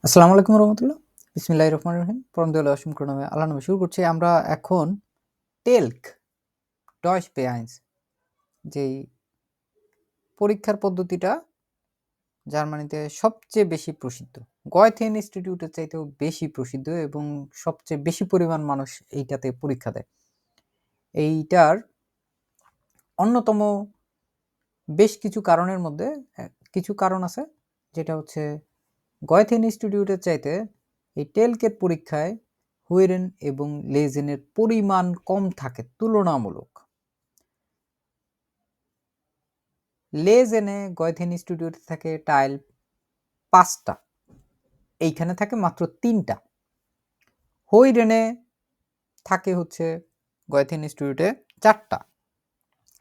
আসসালামু আলাইকুম রহমতুল্লাহ। বিসমিল্লাহির রহমানির রহিম। পরম দয়ালু অসীম করুণাময় আল্লাহর নামে শুরু করছি। আমরা এখন টেলক ডয়শ বেআইনস যেই পরীক্ষার পদ্ধতিটা জার্মানিতে সবচেয়ে বেশি প্রসিদ্ধ। গয়েথে ইনস্টিটিউটের চাইতেও বেশি প্রসিদ্ধ এবং সবচেয়ে বেশি পরিমাণ মানুষ এইটাতে পরীক্ষা দেয়। এইটার অন্যতম বেশ কিছু কারণের মধ্যে কিছু কারণ আছে, যেটা হচ্ছে গয়েথে ইনস্টিটিউটের চাইতে এই টেলকের পরীক্ষায় হুইরেন এবং লেজেনের পরিমাণ কম থাকে তুলনামূলক। লেজেনে গয়েথে ইনস্টিটিউটে থাকে টাইল 5টা, এইখানে থাকে মাত্র 3টা। হুইরেনে থাকে হচ্ছে গয়েথে ইনস্টিটিউটে 4টা,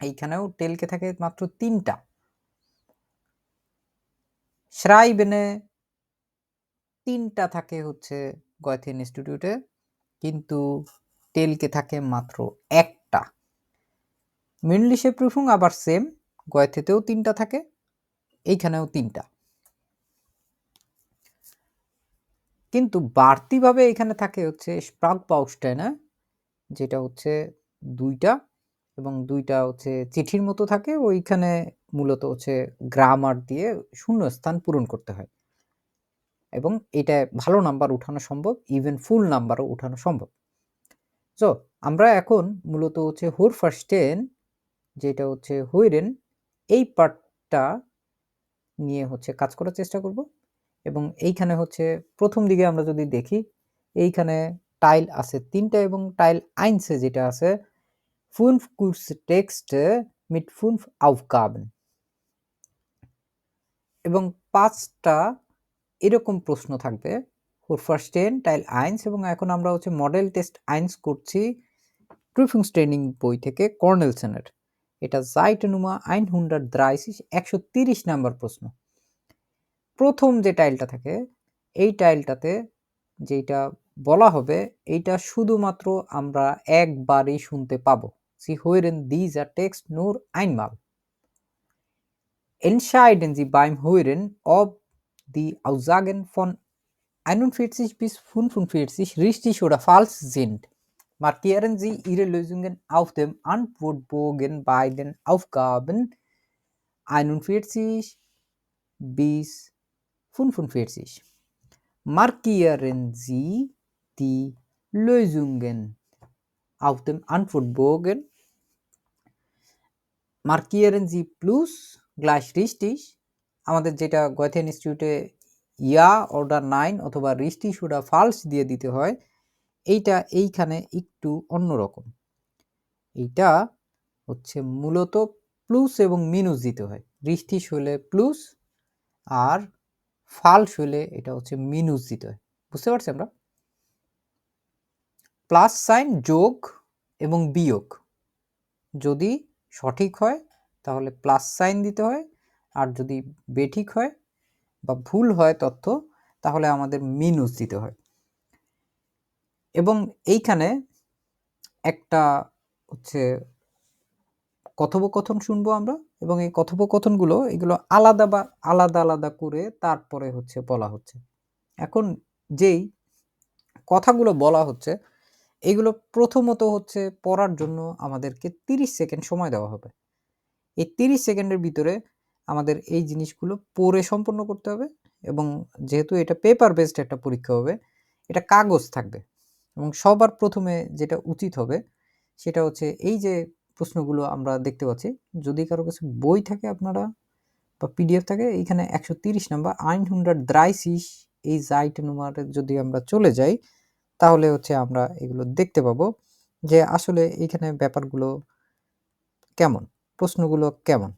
এইখানেও টেলকে থাকে মাত্র 3টা। শ্রাইবেনে 3টা থাকে হচ্ছে গয়েথে ইনস্টিটিউটে, কিন্তু টেলকে থাকে মাত্র 1টা। মিনলিশে প্রুফুং আবার সেম, গয়েথেতেও 3টা থাকে, এইখানেও 3টা, কিন্তু বাড়তিভাবে এখানে থাকে হচ্ছে স্প্রাগ পাউস্টাইনে, যেটা হচ্ছে 2টা, এবং 2টা হচ্ছে চিঠির মতো থাকে। ওইখানে মূলত হচ্ছে গ্রামার দিয়ে শূন্যস্থান পূরণ করতে হয়, এবং এটা ভালো নাম্বার উঠানো সম্ভব, ইভেন ফুল নাম্বারও উঠানো সম্ভব। সো আমরা এখন মূলত হচ্ছে হোর ফার্স্টেন, যেটা হচ্ছে হুইরেন, এই পার্টটা নিয়ে হচ্ছে কাজ করার চেষ্টা করব। এবং এইখানে হচ্ছে প্রথম দিকে আমরা যদি দেখি, এইখানে টাইল আছে 3টা, এবং টাইল আইনসে যেটা আছে 5 Kurztexte mit 5 Aufgaben, এবং 5টা এরকম প্রশ্ন থাকবে ফার্স্টেন টাইল আইনস। এবং এখন আমরা হচ্ছে মডেল টেস্ট আইনস করছি ট্রুফিংস্টেনিং বই থেকে, কর্নেলসেনের। এটা Seite Nummer 130, 130 নাম্বার প্রশ্ন। প্রথম যে টাইলটা থাকে, এই টাইলটাতে যেটা বলা হবে, এইটা শুধুমাত্র আমরা একবারই শুনতে পাবো। Sie hören dieser Text nur einmal. Entscheiden Sie beim Hören, ob die Aussagen von 41 bis 45 richtig oder falsch sind. Markieren Sie Ihre Lösungen auf dem Antwortbogen bei den Aufgaben 41 bis 45. Markieren Sie die Lösungen auf dem Antwortbogen. Markieren Sie plus gleich richtig. আমাদের যেটা গয়েথে ইনস্টিটিউটে ইয়া order 9 অথবা রিস্টিশ ওটা ফালস দিয়ে দিতে হয়, এইটা এইখানে একটু অন্যরকম। এইটা হচ্ছে মূলত প্লুস এবং মিনুস দিতে হয়। রিস্টিশ হলে প্লুস, আর ফালস হলে এটা হচ্ছে মিনুস দিতে হয়। বুঝতে পারছি আমরা? প্লাস সাইন যোগ এবং বিয়োগ যদি সঠিক হয় তাহলে প্লাস সাইন দিতে হয়, আর যদি বেঠিক হয় বা ভুল হয় তথ্য, তাহলে আমাদের মিনুস দিতে হয়। এবং এইখানে একটা হচ্ছে কথোপকথন শুনবো আমরা, এবং এই কথোপকথনগুলো এগুলো আলাদা আলাদা করে তারপরে হচ্ছে বলা হচ্ছে। এখন যেই কথাগুলো বলা হচ্ছে, এগুলো প্রথমত হচ্ছে পড়ার জন্য আমাদেরকে 30 সেকেন্ড সময় দেওয়া হবে। এই 30 সেকেন্ডের ভিতরে আমাদের এই জিনিসগুলো পড়ে সম্পন্ন করতে হবে। এবং যেহেতু এটা পেপার বেসড একটা পরীক্ষা হবে, এটা কাগজ থাকবে, এবং সবার প্রথমে যেটা উচিত হবে সেটা হচ্ছে এই যে প্রশ্নগুলো আমরা দেখতে পাচ্ছি, যদি কারো কাছে বই থাকে আপনারা বা পিডিএফ থাকে, এইখানে 130 নাম্বার 130 এই সাইট নাম্বারে যদি আমরা চলে যাই, তাহলে হচ্ছে আমরা এগুলো দেখতে পাবো যে আসলে এইখানে ব্যাপারগুলো কেমন, প্রশ্নগুলো কেমন।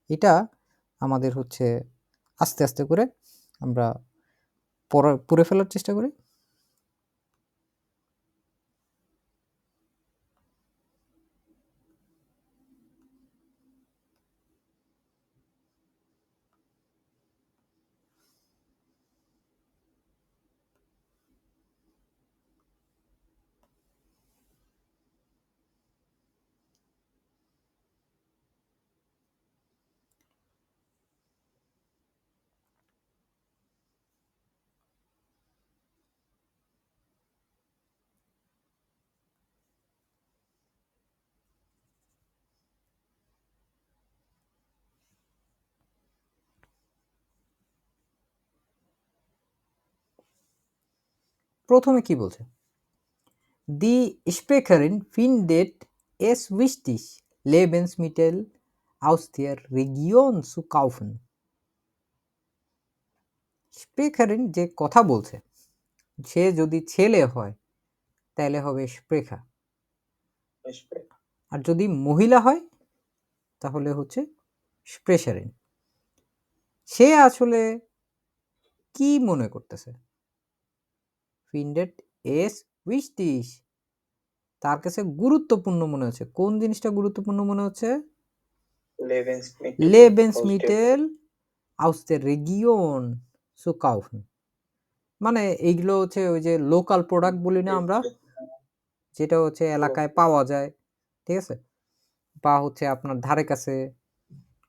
এটা আমাদের হচ্ছে আস্তে আস্তে করে আমরা পড়ে ফেলার চেষ্টা করি। প্রথমে কি বলছে? Die Sprecherin findet es wichtig, Lebensmittel aus der Region zu kaufen. Sprecherin যে কথা বলছে, সে যদি ছেলে হয় তাহলে হবে Sprecher, আর যদি মহিলা হয় তাহলে হচ্ছে Sprecherin। সে আসলে কি মনে করতেছে? Findet es wichtig, তার কাছে গুরুত্বপূর্ণ মনে হচ্ছে। কোন জিনিসটা গুরুত্বপূর্ণ মনে হচ্ছে? Lebensmittel aus der Region zu kaufen, মানে এইগুলো হচ্ছে ওই যে লোকাল প্রোডাক্ট বলি না আমরা, যেটা হচ্ছে এলাকায় পাওয়া যায়, ঠিক আছে, বা হচ্ছে আপনার ধারে কাছে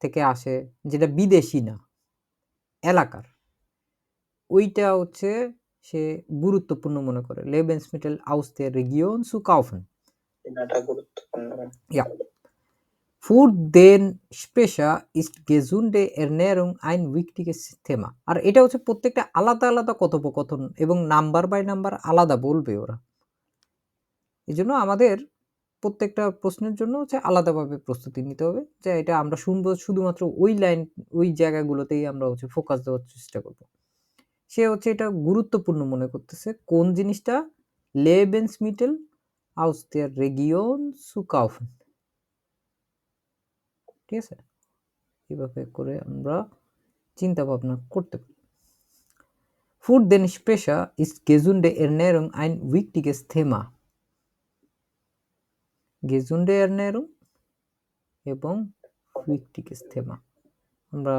থেকে আসে, যেটা বিদেশি না, এলাকার, ওইটা হচ্ছে সে গুরুত্বপূর্ণ মনে করে। Lebensmittel aus der Region zu kaufen, এটা গুরুত্বপূর্ণ। Ja. Für den Sprecher ist gesunde Ernährung ein wichtiges Thema। আর এটা হচ্ছে প্রত্যেকটা আলাদা আলাদা কথোপকথন এবং নাম্বার বাই নাম্বার আলাদা বলবে ওরা। এজন্য আমাদের প্রত্যেকটা প্রশ্নের জন্য হচ্ছে আলাদাভাবে প্রস্তুতি নিতে হবে, যে এটা আমরা শুনবো শুধুমাত্র ওই লাইন, ওই জায়গাগুলোতেই আমরা হচ্ছে ফোকাস দেওয়ার চেষ্টা করব। সে হচ্ছে এটা গুরুত্বপূর্ণ মনে করতেছে কোন জিনিসটা? Lebensmittel aus der Region zu kaufen, ঠিক আছে? এভাবে করে আমরা চিন্তা ভাবনা করতে পারি। Für den Sprecher ist gesunde Ernährung ein wichtiges Thema। gesunde Ernährung এবং wichtiges Thema, আমরা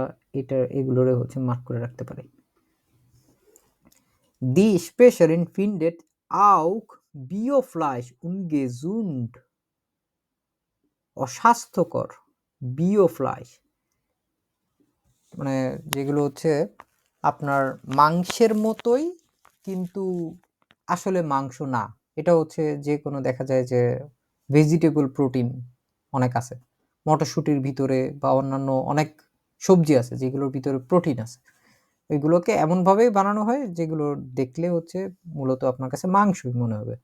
এগুলোরে হচ্ছে মার্ক করে রাখতে পারি। Die Sprecherin findet auch Biofleisch ungesund, অস্বাস্থ্যকর। Biofleisch মানে যেগুলো হচ্ছে আপনার মাংসের মতোই কিন্তু আসলে মাংস না। এটা হচ্ছে যে কোনো দেখা যায় যে ভেজিটেবল প্রোটিন অনেক আছে মটরশুঁটির ভিতরে, বা অন্যান্য অনেক সবজি আছে যেগুলোর ভিতরে প্রোটিন আছে। এগুলোকে এমনভাবেই বানানো হয় যেগুলো দেখলে হচ্ছে মূলত আপনার কাছে মাংসই মনে হবে।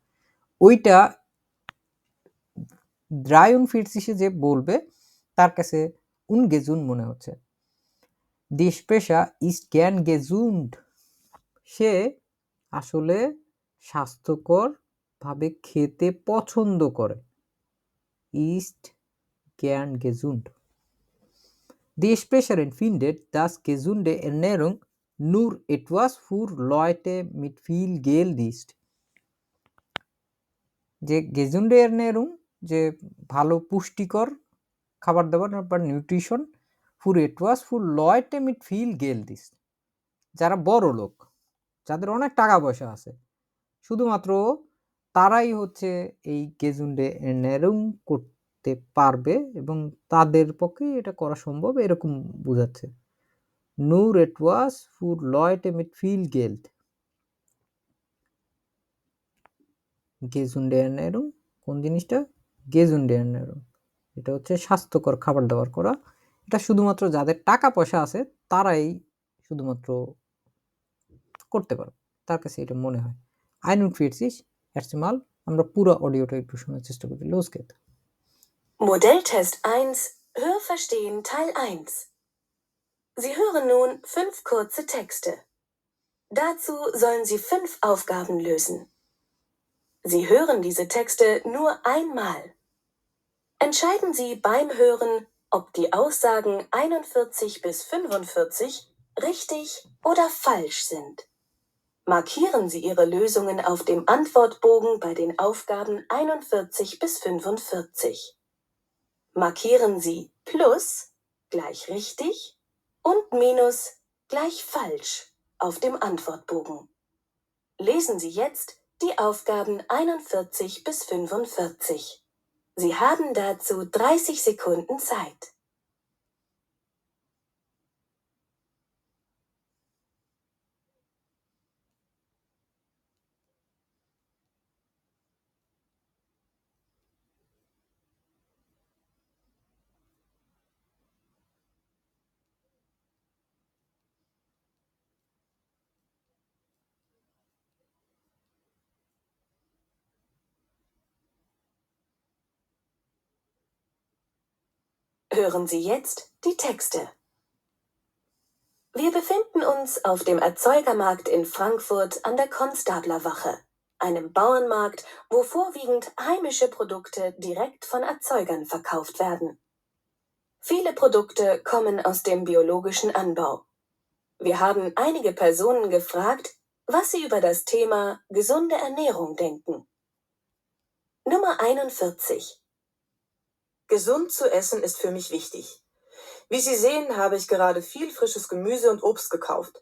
ওইটা ড্রায়ন ফিটসিসে যে বলবে তার কাছে উনগেজুন মনে হচ্ছে। Die Sprecher ist gern gesund, সে আসলে স্বাস্থ্যকর ভাবে খেতে পছন্দ করে। ist gern gesund। Die Sprecherin findet, dass gesunde Ernährung nur etwas für Leute mit viel Geld ist। যে gesunde Ernährung যে ভালো পুষ্টিকর খাবার দাবার বা nutrition für etwas für Leute mit viel Geld ist, যারা বড় লোক, যাদের অনেক টাকা পয়সা আছে, শুধুমাত্র তারাই হচ্ছে এই gesunde Ernährung করতে পারবে এবং তাদের পক্ষে এটা করা সম্ভব, এরকম বোঝাচ্ছে। Nur etwas für Leute mit viel Geld। gesunde Ernährung কোন জিনিসটা? gesunde Ernährung এটা হচ্ছে স্বাস্থ্যকর খাবার দাবার করা। এটা শুধুমাত্র যাদের টাকা পয়সা আছে তারাই শুধুমাত্র করতে পারবে, তার কাছে এটা মনে হয়। 41 erste Mal আমরা পুরো অডিওটা একটু শোনার চেষ্টা করি। Los geht's। Modelltest 1, Hörverstehen Teil 1. Sie hören nun 5 kurze Texte. Dazu sollen Sie 5 Aufgaben lösen. Sie hören diese Texte nur einmal. Entscheiden Sie beim Hören, ob die Aussagen 41 bis 45 richtig oder falsch sind. Markieren Sie Ihre Lösungen auf dem Antwortbogen bei den Aufgaben 41 bis 45. Markieren Sie Plus gleich richtig und Minus gleich falsch auf dem Antwortbogen. Lesen Sie jetzt die Aufgaben 41 bis 45. Sie haben dazu 30 Sekunden Zeit. Hören Sie jetzt die Texte. Wir befinden uns auf dem Erzeugermarkt in Frankfurt an der Konstablerwache, einem Bauernmarkt, wo vorwiegend heimische Produkte direkt von Erzeugern verkauft werden. Viele Produkte kommen aus dem biologischen Anbau. Wir haben einige Personen gefragt, was sie über das Thema gesunde Ernährung denken. Nummer 41. Gesund zu essen ist für mich wichtig. Wie Sie sehen, habe ich gerade viel frisches Gemüse und Obst gekauft.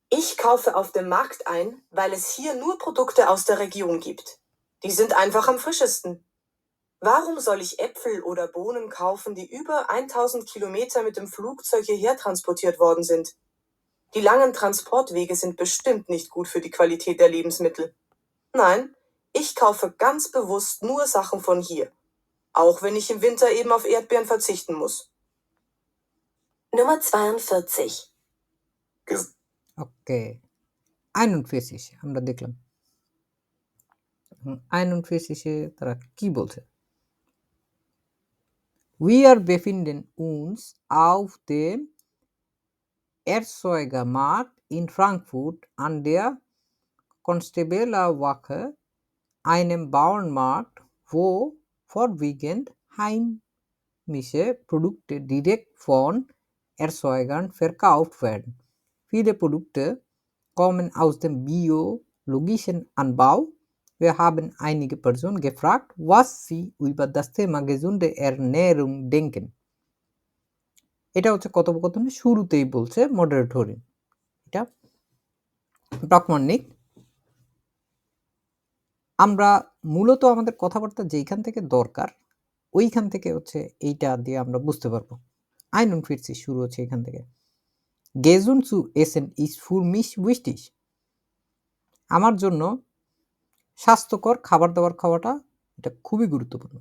Ich kaufe auf dem Markt ein, weil es hier nur Produkte aus der Region gibt. Die sind einfach am frischesten. Warum soll ich Äpfel oder Bohnen kaufen, die über 1000 Kilometer mit dem Flugzeug hierher transportiert worden sind? Die langen Transportwege sind bestimmt nicht gut für die Qualität der Lebensmittel. Nein, ich kaufe ganz bewusst nur Sachen von hier. Auch wenn ich im Winter eben auf Erdbeeren verzichten muss. Nummer 42. ওকে 41 আমরা দেখলাম 41 তারা কি বলছে Wir befinden uns auf dem Erzeugermarkt in Frankfurt an der Konstablerwache, einem Bauernmarkt, wo vorwiegend heimische Produkte direkt von Erzeugern verkauft werden. Viele Produkte kommen aus dem biologischen Anbau. Wir haben einige Personen gefragt, was sie über das Thema gesunde Ernährung denken. এটা হচ্ছে কথোপকথনের শুরুতেই বলছে মডারেটরি, এটা প্রাকমাণিক। আমরা মূলত আমাদের কথাবার্তা যেইখান থেকে দরকার ওইখান থেকে হচ্ছে এইটা দিয়ে আমরা বুঝতে পারবো। 41 শুরু হচ্ছে এখান থেকে। Gesund zu essen ist für mich wichtig. আমার জন্য স্বাস্থ্যকর খাবার দাবার খাওয়াটা এটা খুবই গুরুত্বপূর্ণ।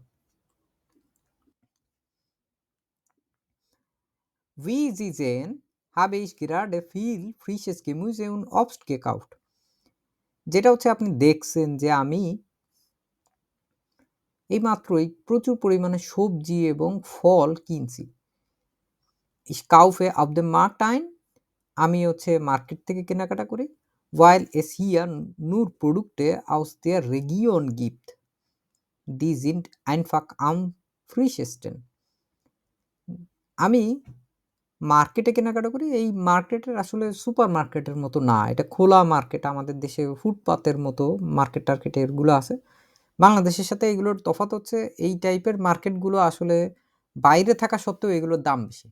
Wie Sie sehen, habe ich gerade viel frisches Gemüse und Obst gekauft. যেটা হচ্ছে আপনি দেখছেন যে আমি এইমাত্রই প্রচুর পরিমাণে সবজি এবং ফল কিনছি। Ich kaufe auf dem Markt ein. আমি হচ্ছে মার্কেট থেকে কেনাকাটা করি। Weil es hier nur Produkte aus der Region gibt. Die sind einfach am frischesten. আমি মার্কেটে কেনাকাটা করি। এই মার্কেটের আসলে সুপার মার্কেটের মতো না, এটা খোলা মার্কেট। আমাদের দেশে ফুটপাতের মতো মার্কেট টার্কেট এগুলো আছে। বাংলাদেশের সাথে এগুলোর তফাৎ হচ্ছে এই টাইপের মার্কেটগুলো আসলে বাইরে থাকা সত্ত্বেও এগুলোর দাম বেশি।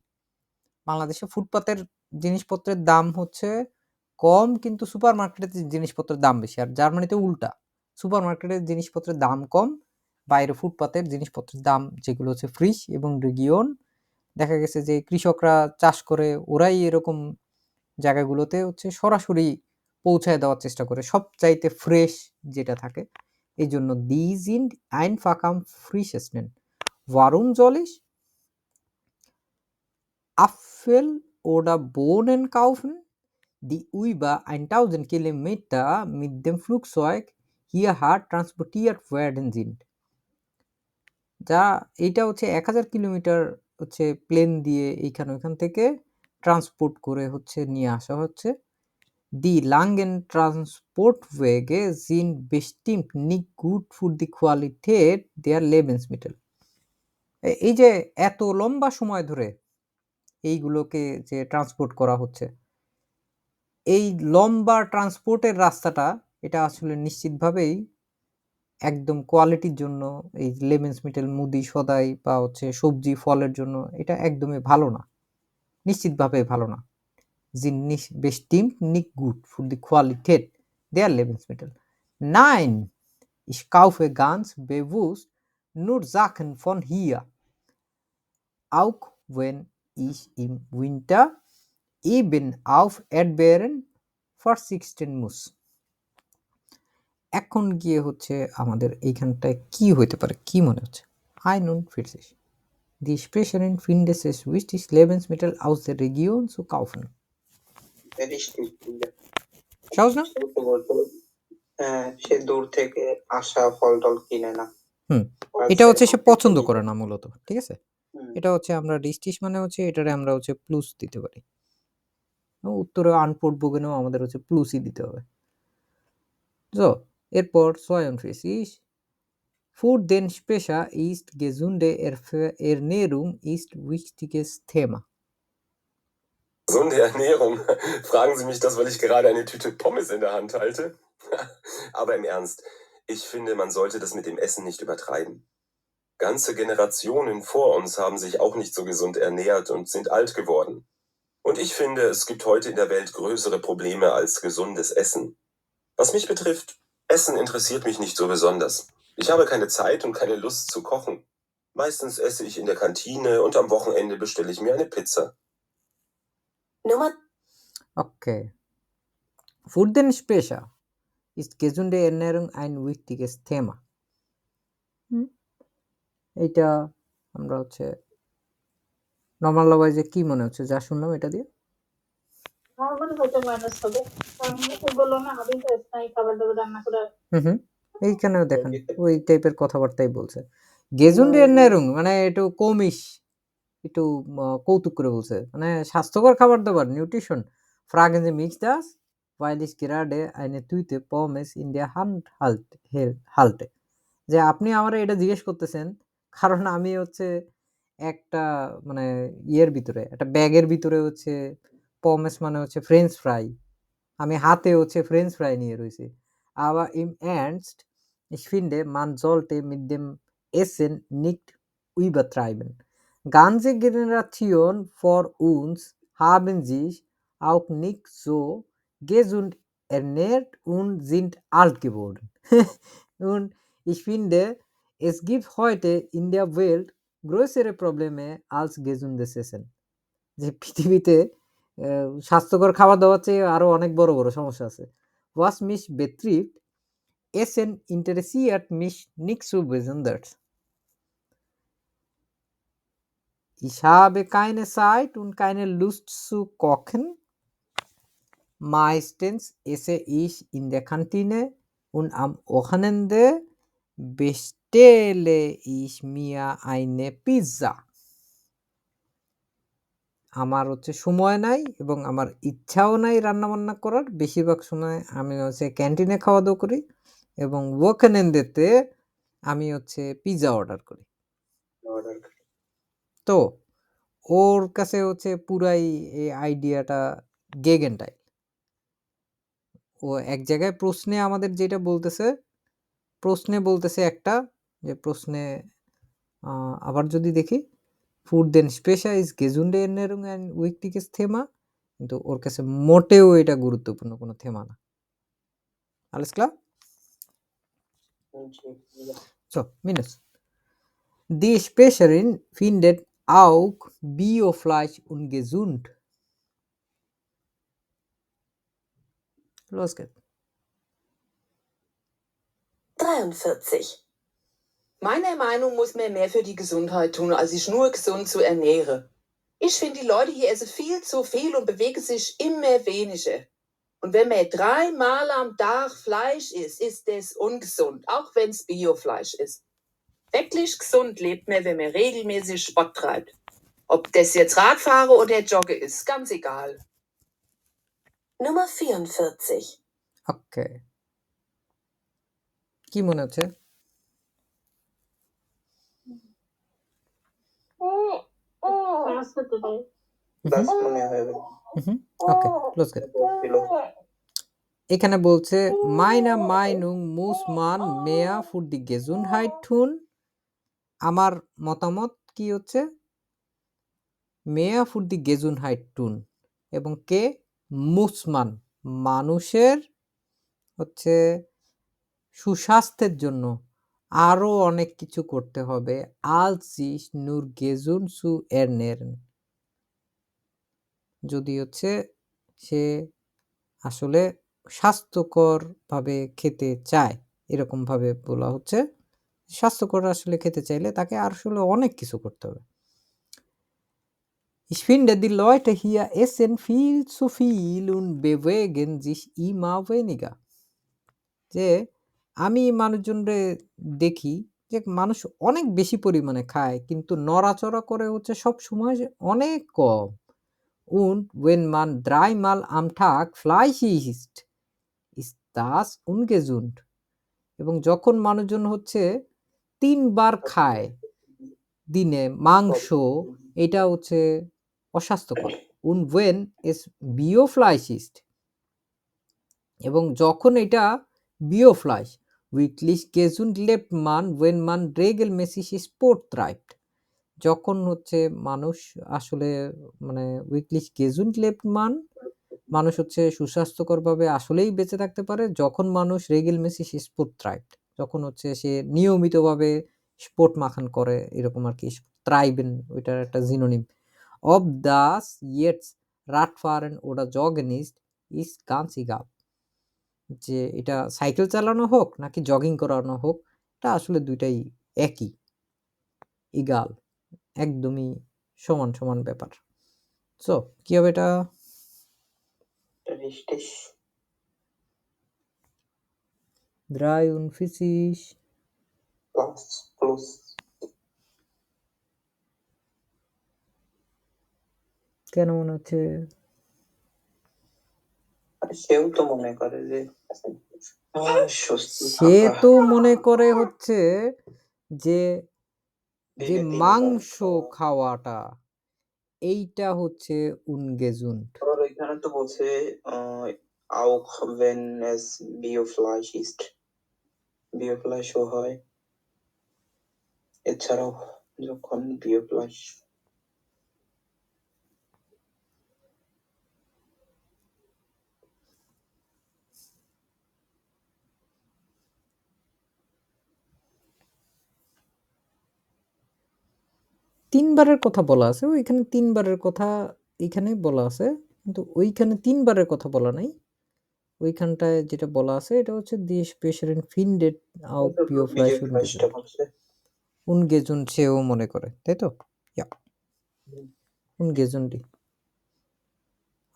বাংলাদেশে ফুটপাতের জিনিসপত্রের দাম হচ্ছে কম, কিন্তু সুপার মার্কেটের জিনিসপত্রের দাম বেশি। আর জার্মানিতে উল্টা, সুপার মার্কেটের জিনিসপত্রের দাম কম, বাইরে ফুটপাতের জিনিসপত্রের দাম যেগুলো হচ্ছে ফ্রিশ এবং রিগিয়ন, দেখা গেছে যে কৃষকরা চাষ করে ওরাই এরকম জায়গাগুলোতে হচ্ছে সরাসরি পৌঁছায় দেওয়ার চেষ্টা করে সবচাইতে ফ্রেশ যেটা থাকে। এই জন্য die sind einfach am frischesten. Warum soll ich Apfel oder Bohnen kaufen, die über 1000 Kilometer mit dem Flugzeug hierher transportiert worden sind? যা এইটা হচ্ছে 1000 কিলোমিটার হচ্ছে প্লেন দিয়ে ওইখান থেকে ট্রান্সপোর্ট করে হচ্ছে নিয়ে আসা হচ্ছে। Die langen Transportwege sind bestimmt nicht gut für die Qualität der Lebensmittel. এই যে এত লম্বা সময় ধরে এইগুলোকে যে ট্রান্সপোর্ট করা হচ্ছে, এই লম্বা ট্রান্সপোর্টের রাস্তাটা এটা আসলে নিশ্চিতভাবেই একদম কোয়ালিটির জন্য, এই লেবেন্সমিটেল মুদি সদাই বা হচ্ছে সবজি ফলের জন্য এটা একদমই ভালো না, নিশ্চিতভাবে ভালো না। sind nicht bestimmt nicht gut für die Qualität der Lebensmittel. Nein, ich kaufe ganz bewusst nur Sachen von hier, auch wenn ich im Winter eben auf Erdbeeren verzichten muss. এখন গিয়ে হচ্ছে আমাদের এইখানটায় কি হইতে পারে, কি মনে হচ্ছে? 41. Die Sprecherin findet es wichtig, Lebensmittel aus der Region zu kaufen. সহজ না? হ্যাঁ, সে দূর থেকে আসা ফল টল কিনে না। এটা হচ্ছে সে পছন্দ করে না মূলত, ঠিক আছে? হুম। এটা হচ্ছে আমরা richtig মানে হচ্ছে এটারে আমরা হচ্ছে প্লুস দিতে পারি। উত্তরে আনপূর্বগণেও আমাদের হচ্ছে প্লুসই দিতে হবে। So, এরপর 42 Für den Sprecher ist gesunde Ernährung ist wichtiges Thema. Gesunde Ernährung. Fragen Sie mich das, weil ich gerade eine Tüte Pommes in der Hand halte? Aber im Ernst, ich finde, man sollte das mit dem Essen nicht übertreiben. Ganze Generationen vor uns haben sich auch nicht so gesund ernährt und sind alt geworden. Und ich finde, es gibt heute in der Welt größere Probleme als gesundes Essen. Was mich betrifft, Essen interessiert mich nicht so besonders. Ich habe keine Zeit und keine Lust zu kochen. Meistens esse ich in der Kantine und am Wochenende bestelle ich mir eine Pizza. Nummer Okay. Für den Sprecher ist gesunde Ernährung ein wichtiges Thema. এইটা আমরা হচ্ছে normal ওয়াইজে কি মনে হচ্ছে যা শুনলাম এটা দিয়ে? আমার মনে হচ্ছে মাইনাস হবে, কারণ ও বললো না আমি তো স্থায়ী খাবার দাবার রান্না করে। এইখানেও দেখেন ওই টাইপের কথাবার্তাই বলছে। গেজুন্ডে এরনারুং মানে একটু কমিশ, একটু কৌতুক করে বলছে, মানে স্বাস্থ্যকর খাবার দাবার nutrition fragen Sie mich das, weil ich gerade eine Tüte Pommes in der Hand halte. যে আপনি আমারে এটা জিজ্ঞেস করতেছেন কারণ আমি হচ্ছে একটা মানে ইয়ের ভিতরে একটা ব্যাগের ভিতরে হচ্ছে পমেস মানে হচ্ছে ফ্রেঞ্চ ফ্রাই, আমি হাতে হচ্ছে ফ্রেঞ্চ ফ্রাই নিয়ে রয়েছি। Aber im Ernst, ich finde, man sollte mit dem Essen nicht übertreiben. Ganze Generation vor uns haben sich auch nicht so gesund ernährt und sind alt geworden. Und ich finde, es gibt heute in der Welt größere Probleme als gesundes Essen. যে পৃথিবীতে স্বাস্থ্যকর খাবার দাবার চেয়ে আরো অনেক বড় বড় সমস্যা আছে। Was mich betrifft, Essen interessiert mich nicht so besonders. Ich habe keine Zeit und keine Lust zu kochen. Meistens esse ich in der Kantine und am Wochenende bestelle ich mir eine Pizza. আমার হচ্ছে সময় নাই এবং আমার ইচ্ছাও নাই রান্নাবান্না করার। বেশিরভাগ সময় আমি হচ্ছে ক্যান্টিনে খাওয়া দাওয়া করি এবং ওয়াকেনেন্ডেতে আমি হচ্ছে পিৎজা অর্ডার করি। তো ওর কাছে হচ্ছে পুরাই এই আইডিয়াটা গেগেনটাইল। ও এক জায়গায় প্রশ্নে আমাদের যেটা বলতেছে, প্রশ্নে বলতেছে একটা, যে প্রশ্নে আবার যদি দেখি Für den Sprecher ist gesunde Ernährung ein wichtiges Thema, কিন্তু ওর কাছে মোটেও এটা গুরুত্বপূর্ণ কোনো থেমা না। Alles klar? So, minus. Die Sprecherin findet auch Biofleisch ungesund. Los geht's. 43. Meiner Meinung muss man mehr für die Gesundheit tun, als sich nur gesund zu ernähren. Ich finde, die Leute hier essen viel zu viel und bewegen sich immer weniger. Und wenn man 3 Mal am Tag Fleisch isst, ist das ungesund, auch wenn es Biofleisch ist. Wirklich gesund lebt man, wenn man regelmäßig Sport treibt. Ob das jetzt Radfahrer oder Jogger ist, ganz egal. Nummer 44. Okay. কি মনে হচ্ছে? Pass হতে পারে। বাস মনে হয় ওকে, los geht's. এখানে বলছে meiner Meinung muss man mehr für die Gesundheit tun. আমার মতামত কি হচ্ছে mehr für die Gesundheit tun, এবং কে muss man মানুষের হচ্ছে সুস্বাস্থ্যের জন্য আরো অনেক কিছু করতে হবে als sich nur gesund zu ernähren, যদি হচ্ছে সে আসলে স্বাস্থ্যকর ভাবে খেতে চায়। এরকম ভাবে বলা হচ্ছে স্বাস্থ্যকর আসলে খেতে চাইলে তাকে আসলে অনেক কিছু করতে হবে। Ich finde, die Leute hier essen viel zu viel und bewegen sich immer weniger. যে আমি মানুষজনরে দেখি যে মানুষ অনেক বেশি পরিমাণে খায় কিন্তু নড়াচড়া করে হচ্ছে সবসময় অনেক কম। Und wenn man 3 Mal am Tag Fleisch isst, ist das ungesund. এবং যখন মানুষজন হচ্ছে 3 বার খায় দিনে মাংস, এটা হচ্ছে অস্বাস্থ্যকর। Und wenn es Biofleisch ist, এবং যখন এটা Biofleisch, wirklich gesund lebt man, wenn man regelmäßig Sport treibt. যখন হচ্ছে মানুষ আসলে মানে উইকলি gesund lebt man, মানুষ হচ্ছে সুস্বাস্থ্যকরভাবে আসলেই বেঁচে থাকতে পারে যখন মানুষ regelmäßig Sport treibt, যখন হচ্ছে সে নিয়মিতভাবে স্পোর্ট মাখান করে এরকম আর কি। treiben ওইটার একটা synonym. Ob das jetzt Radfahren oder Joggen ist ganz egal. যে এটা সাইকেল চালানো হোক নাকি জগিং করানো হোক, এটা আসলে দুইটাই একই, egal, একদমই সমান সমান ব্যাপার। সো কি হবে এটা? Richtig. 43 Plus. কেন মনে হচ্ছে? সেও তো মনে করে যে সুস্থ সে থাকা। তো মনে করে হচ্ছে যে যে দিনে 3 বার মাংস খাওয়া। খাওয়াটা এইটা হচ্ছে ungesund. আবার ওইখানে তো বলছে auch wenn es Biofleisch ist. Biofleischও হয়। এছাড়াও যখন Biofleisch তিনবারের কথা বলা আছে, ওইখানে তিনবারের কথা এইখানে বলা আছে, কিন্তু ওইখানে তিনবারের কথা বলা নাই। ওইখানটায় যেটা বলা আছে এটা হচ্ছে die Sprecherin findet auch Biofleisch Biofleischটা ungesund. বলছে। ungesund সেও মনে করে, তাই তো? Ja. ungesund.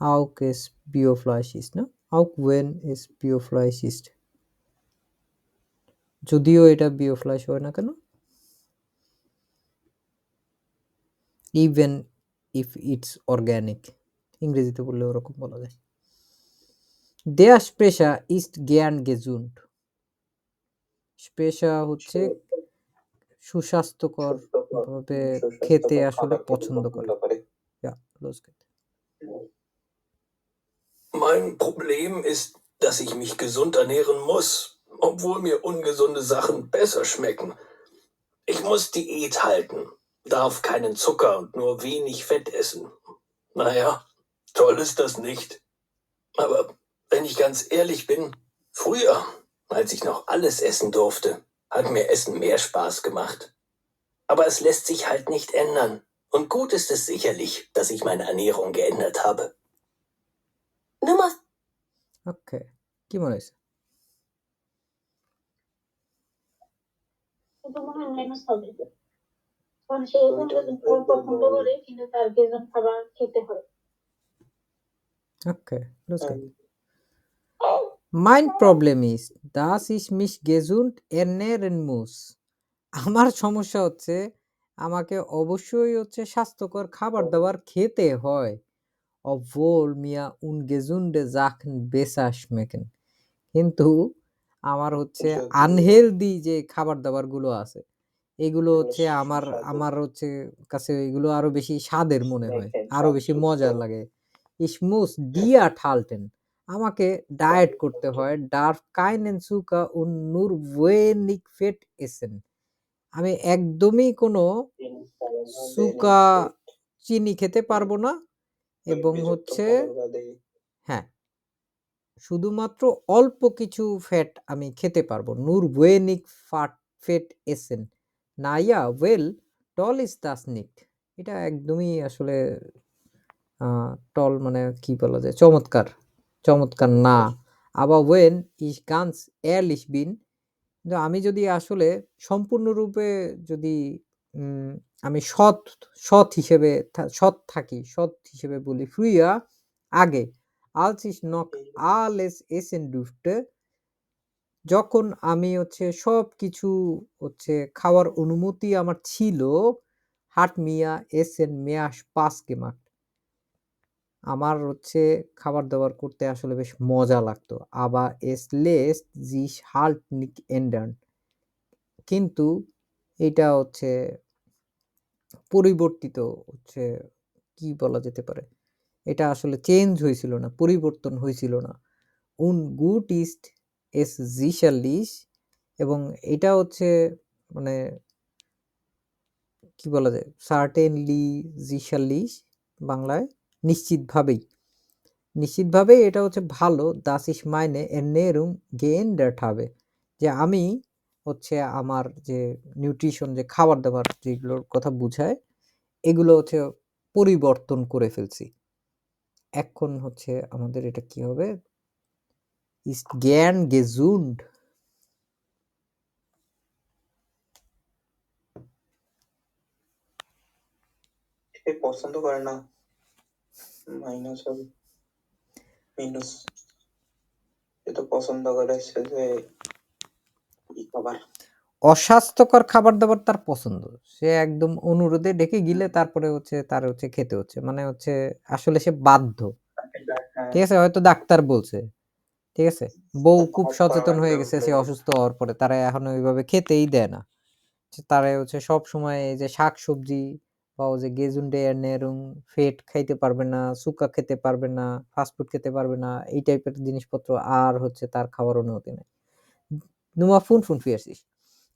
Auch es Biofleisch ist, ne? Auch wenn es Biofleisch ist. যদিও এটা Biofleisch হয় না কেন? Even if it's organic. ইংরেজিতে বললে ওরকম বলা যায়। Der Sprecher ist gern gesund. Sprecher হচ্ছে সুস্বাস্থ্যকর ভাবে খেতে আসলে পছন্দ করে। Ja, los geht's. Mein Problem ist, dass ich mich gesund ernähren muss, obwohl mir ungesunde Sachen besser schmecken. Ich muss Diät halten, darf keinen Zucker und nur wenig Fett essen. Naja, toll ist das nicht. Aber wenn ich ganz ehrlich bin, früher, als ich noch alles essen durfte, hat mir Essen mehr Spaß gemacht. Aber es lässt sich halt nicht ändern. Und gut ist es sicherlich, dass ich meine Ernährung geändert habe. Nummer ওকে, কি মনে হয়েছে? কিন্তু মনে হয় minus হবে, কারণ সে অল্প পছন্দ করে কিন্তু তার বেজন খাবার খেতে হয়। Okay, los geht's. Mein Problem ist, dass ich mich gesund ernähren muss. আমার সমস্যা হচ্ছে আমাকে অবশ্যই হচ্ছে স্বাস্থ্যকর খাবার-দাবার খেতে হয়। Obwohl mir ungesunde Sachen besser schmecken. কিন্তু আমার হচ্ছে যদিও আনহেলদি যে খাবার-দাবারগুলো আছে, এগুলো হচ্ছে আমার স্বাদে আমার হচ্ছে কাছে এগুলো আরো বেশি স্বাদের মনে হয়। দেখেন আরো বেশি স্বাদযুক্ত। মজা লাগে। Ich muss Diät halten. আমাকে ডায়েট করতে হয়। Darf keinen Zucker und nur wenig Fett essen. আমি একদমই কোনো সুকা চিনি খেতে পারবো না এবং হচ্ছে হ্যাঁ, শুধুমাত্র অল্প কিছু ফ্যাট আমি খেতে পারবো। Nur wenig Fett essen. Na ja, well, toll ist das nicht. এটা একদমই আসলে toll মানে কি বলা যায়? চমৎকার। চমৎকার না। Aber wenn ich ganz ehrlich bin, কিন্তু আমি যদি আসলে সম্পূর্ণরূপে যদি আমি সৎ হিসেবে সৎ হিসেবে বলি, früher, আগে, als ich noch alles essen durfte, যখন আমি হচ্ছে সবকিছু হচ্ছে খাওয়ার অনুমতি আমার ছিল, hat mir Essen mehr Spaß gemacht. আমার হচ্ছে খাবার-দাবার করতে আসলে বেশ মজা লাগতো। aber es lässt sich halt nicht ändern. কিন্তু এটা হচ্ছে পরিবর্তিত হচ্ছে কি বলা যেতে পারে? এটা আসলে চেঞ্জ হয়েছিল না, পরিবর্তন হয়েছিল না। Und gut ist es sicherlich এবং এটা হচ্ছে মানে কি বলা যায়? certainly, sicherlich বাংলায় নিশ্চিতভাবেই। নিশ্চিতভাবেই এটা হচ্ছে ভালো, dass ich meine Ernährung geändert habe. যে আমি হচ্ছে আমার যে নিউট্রিশন যে খাবার-দাবার যেগুলোর কথা বুঝায়, এগুলো হচ্ছে পরিবর্তন করে ফেলছি। এখন হচ্ছে আমাদের এটা কি হবে? Ist gern gesund. সে পছন্দ করে না, মাইনাস হবে, মিনাস। সে তো পছন্দ করে হচ্ছে যে খাবার। অস্বাস্থ্যকর খাবার-দাবার তার পছন্দ। সে একদম অনুরোধে ডেকে গিলে তারপরে হচ্ছে তার হচ্ছে খেতে হচ্ছে। মানে হচ্ছে আসলে সে বাধ্য। হ্যাঁ, ঠিক আছে? হয়তো ডাক্তার বলছে। ঠিক আছে? বউ খুব ভাত করা সচেতন হয়ে লাগবে গেছে সে ওগুলো। অসুস্থ হওয়ার পরে। তারা এখন ওইভাবে খেতেই দেয় না। তারা হচ্ছে সবসময় এই যে শাকসবজি বা ওই যে gesunde Ernährung, ফেট খাইতে পারবে না, সুকা খেতে পারবে না, ফাস্টফুড খেতে পারবে না, এই টাইপের জিনিসপত্র আর হচ্ছে তার খাওয়ার অনুমতি নেই। Nummer 45.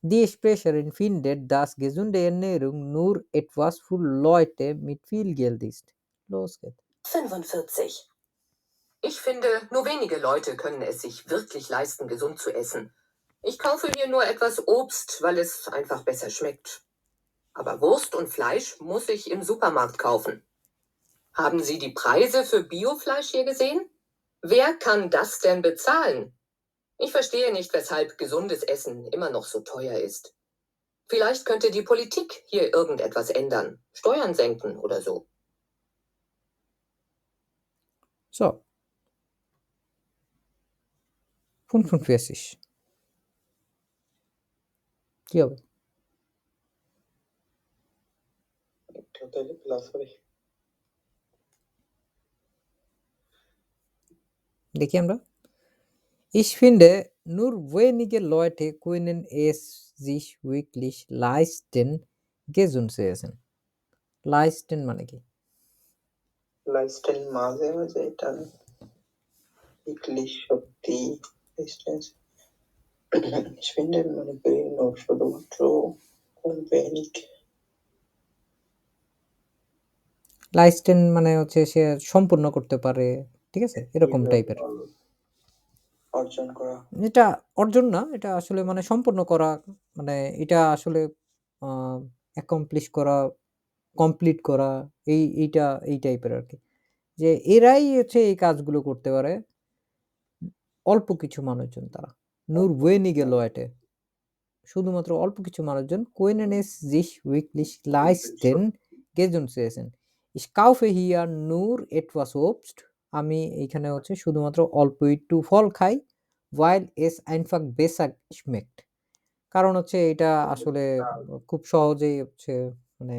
Die Sprecherin findet, dass gesunde Ernährung nur etwas für Leute mit viel Geld ist. Los geht's. 45. Ich finde, nur wenige Leute können es sich wirklich leisten, gesund zu essen. Ich kaufe mir nur etwas Obst, weil es einfach besser schmeckt. Aber Wurst und Fleisch muss ich im Supermarkt kaufen. Haben Sie die Preise für Biofleisch hier gesehen? Wer kann das denn bezahlen? Ich verstehe nicht, weshalb gesundes Essen immer noch so teuer ist. Vielleicht könnte die Politik hier irgendetwas ändern, Steuern senken oder so. So. 45. কি হবে? এটা তাহলে plus হবে। দেখি আমরা। Ich finde, nur wenige Leute können es sich wirklich leisten, gesund zu essen. Leisten মানে কি? Lifestyle মাঝে মাঝে এটা ইংলিশ সত্যি Ich finde, মনে করি নোট শুধুমাত্র কোম্পানিক Leisten মানে হচ্ছে সে সম্পূর্ণ করতে পারে। ঠিক আছে? এরকম টাইপের। অর্জন করা। এটা অর্জন না, এটা আসলে মানে সম্পূর্ণ করা, মানে এটা আসলে আ accomplish করা, কমপ্লিট করা, এইটা এই টাইপের আরকি। যে এরাই হচ্ছে এই কাজগুলো করতে পারে। অল্প কিছু মানুষজন তারা। Nur wenige Leute. শুধুমাত্র অল্প কিছু মানুষজন können es sich wirklich leisten, gesund zu essen. Ich kaufe hier nur etwas Obst. আমি এইখানে হচ্ছে শুধুমাত্র অল্প একটু ফল খাই, weil es einfach besser schmeckt. কারণ হচ্ছে এটা আসলে খুব সহজেই হচ্ছে মানে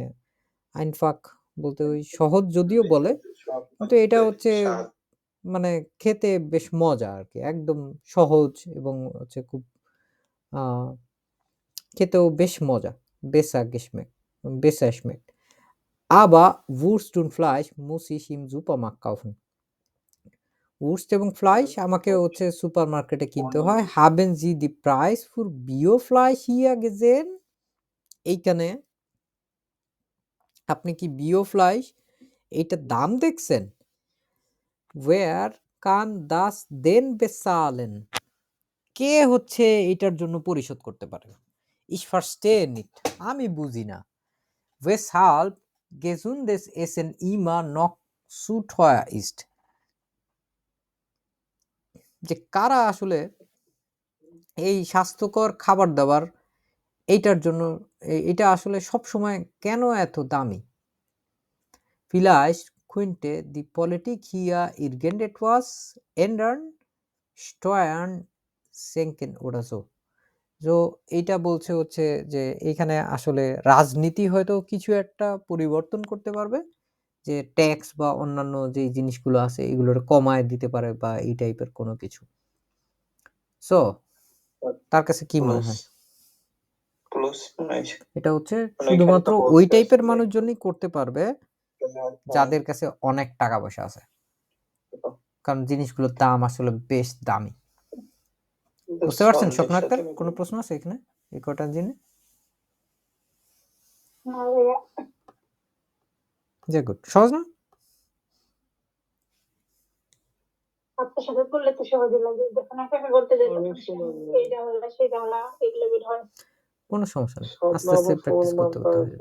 einfach বলতে ওই সহজ যদিও বলে, কিন্তু এটা হচ্ছে মানে খেতে বেশ মজা আরকি। একদম সহজ এবং হচ্ছে খুব আ খেতেও বেশ মজা। Besser schmeckt. Aber Wurst und Fleisch muss ich im Supermarkt kaufen. Wurst এবং Fleisch আমাকে হচ্ছে সুপারমার্কেটে কিনতে হয়। Haben Sie die Preis für Biofleisch hier gesehen? এইখানে আপনি কি Biofleisch এইটার দাম দেখছেন? Wer kann das denn bezahlen? কে হচ্ছে এটার জন্য পরিশোধ করতে পারে? Ich verstehe nicht. আমি বুঝি না। Weshalb gesundes Essen immer noch zu teuer ist. যে কারা আসলে এই স্বাস্থ্যকর খাবার-দাবার এইটার জন্য এটা আসলে সবসময় কেন এত দামি? Vielleicht könnte die Politik hier irgendetwas ändern, Steuern senken oder so. তো এইটা বলছে হচ্ছে যে এইখানে আসলে রাজনীতি হয়তো কিছু একটা পরিবর্তন করতে পারবে, যে ট্যাক্স বা অন্যান্য যে জিনিসগুলো আছে এগুলোর কমায় দিতে পারে বা এই টাইপের কোনো কিছু। সো তার কাছে কি মনে হয়? ক্লোজ এটা হচ্ছে মানে এখানে শুধুমাত্র তো ওই বলছে টাইপের আসলে মানুষজনই করতে পারবে যাদের কাছে অনেক টাকা পয়সা আছে, কারণ জিনিসগুলোর দাম আসলে বেশ দামি। বুঝতে পারছেন স্বপ্ন আক্তার? কোনো প্রশ্ন আছে এখানে এই কটা জিনিস? না ভাইয়া, যে গুড, সহজ না? আপনার সাথে করলে তো সহজে লাগে, যখন একা করতে যাই তখন এই ঝামেলা সেই ঝামেলা এগুলো বের হয়। কোনো সমস্যা নেই, আস্তে আস্তে প্র্যাকটিস করতে করতে হবে।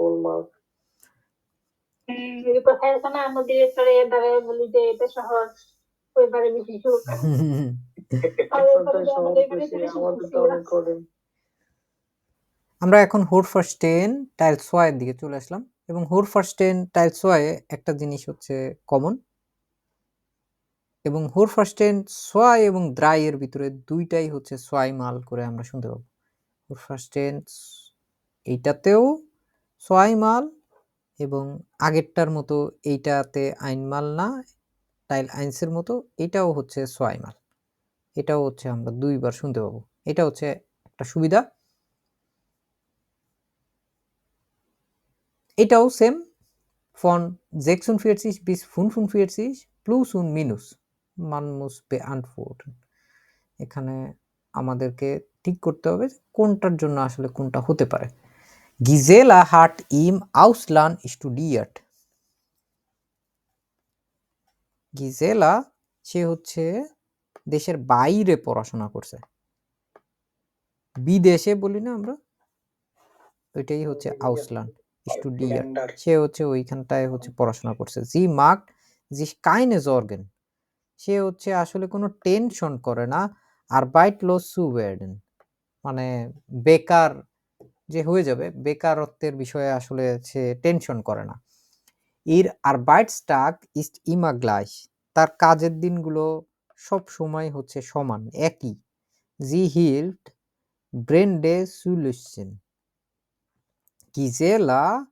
এই কথায় আছে না, নদীর চড়ে দাঁড়ায় বলি যে এটা সহজ, ওই পারে বেশি সুখ। আর ওই পারে যে আমাদের এখানে বেশি সুখ ছিল। আমরা এখন হোরফার্স্টেন টাইল 6 এর দিকে চলে আসলাম, এবং হোরফার্স্টেন টাইল 6 এ একটা জিনিস হচ্ছে কমন, এবং হোরফার্স্টেন 6 এবং দ্রাই এর ভিতরে দুইটাই হচ্ছে 6 মাল করে আমরা শুনতে পাবো। হোরফার্স্টেন এইটাতেও 6 মাল, এবং আগেরটার মতো এইটাতে আইন মাল না, টাইল আইন্সের মতো এটাও হচ্ছে 6 মাল। এটাও হচ্ছে আমরা দুইবার শুনতে পাবো, এটা হচ্ছে একটা সুবিধা। এটাও same, von 46 bis 45 plus und minus, man muss beantworten। এখানে আমাদেরকে ঠিক করতে হবে কোনটার জন্য আসলে কোনটা হতে পারে। Gisela hat im Ausland studiert। গিজেলা সে হচ্ছে দেশের বাইরে পড়াশোনা করছে, বিদেশে বলি না আমরা, ওইটাই হচ্ছে আউসল্যান্ড স্টুডিয়ার। সে হচ্ছে ওইখানটায় হচ্ছে পড়াশোনা করছে। জি মার্ক জি কাইনে জর্গেন, সে হচ্ছে আসলে কোনো টেনশন করে না। আর বাইট লস সু ওয়েডেন, মানে বেকার যে হয়ে যাবে, বেকারত্বের বিষয়ে আসলে সে টেনশন করে না। ইর আর বাইট স্টাক ইস্ট ইমা গ্লাইস, তার কাজের দিনগুলো সব সময় হচ্ছে সমান, একই। জি hilt ব্রেন্ডে সুলুসেন, Gisela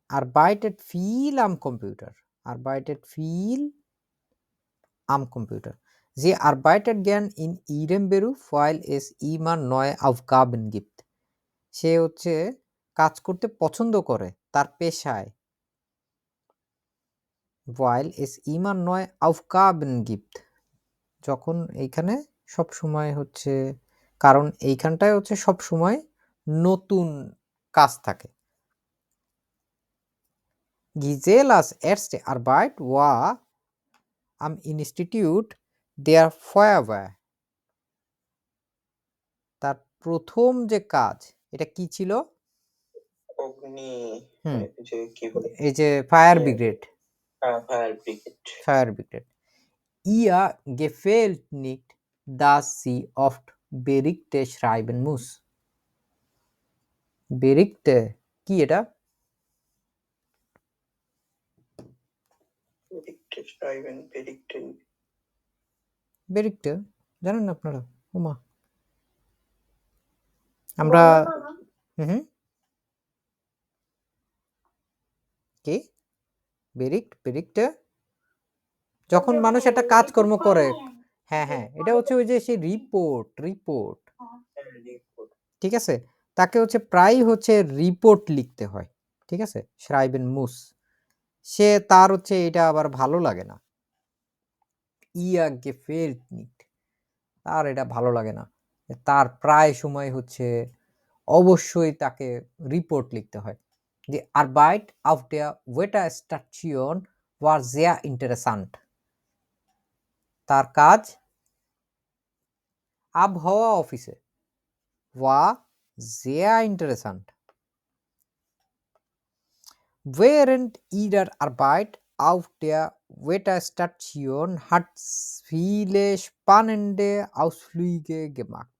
arbeitet viel am Computer, arbeitet viel am Computer. Sie arbeitet gern in ihrem Beruf, weil es immer neue Aufgaben gibt. সে হচ্ছে কাজ করতে পছন্দ করে তার পেশায়, weil es immer neue Aufgaben gibt, যখন এইখানে সব সময় হচ্ছে, কারণ এইখানটায় হচ্ছে সব সময় নতুন কাজ থাকে। Giselas erste Arbeit war am Institut der Feuerwehr। তার প্রথম যে কাজ এটা কি ছিল? অগ্নি হুম, যে কি বলে এই যে fire brigade, fire brigade. Fire brigade. Ihr gefällt nicht, dass sie oft Berichte schreiben muss। Berichte কি এটা? Berichte জানেন না আপনারা? ওমা, আমরা হুম কি বেরিক্ট, যখন মানুষ একটা কাজকর্ম করে, হ্যাঁ হ্যাঁ, এটা হচ্ছে ওই যে সেই রিপোর্ট, ঠিক আছে, তাকে হচ্ছে প্রায় হচ্ছে রিপোর্ট লিখতে হয়, ঠিক আছে, schreiben muss। সে তার হচ্ছে এটা আবার ভালো লাগে না, ihr gefällt nicht, তার এটা ভালো লাগে না, তার প্রায় সময় হচ্ছে অবশ্যই তাকে রিপোর্ট লিখতে হয়। Die Arbeit auf der Wetterstation war sehr interessant। তার কাজ আবহাওয়া অফিসে war sehr interessant। Während ihrer Arbeit auf der Wetterstation hat viele spannende Ausflüge gemacht।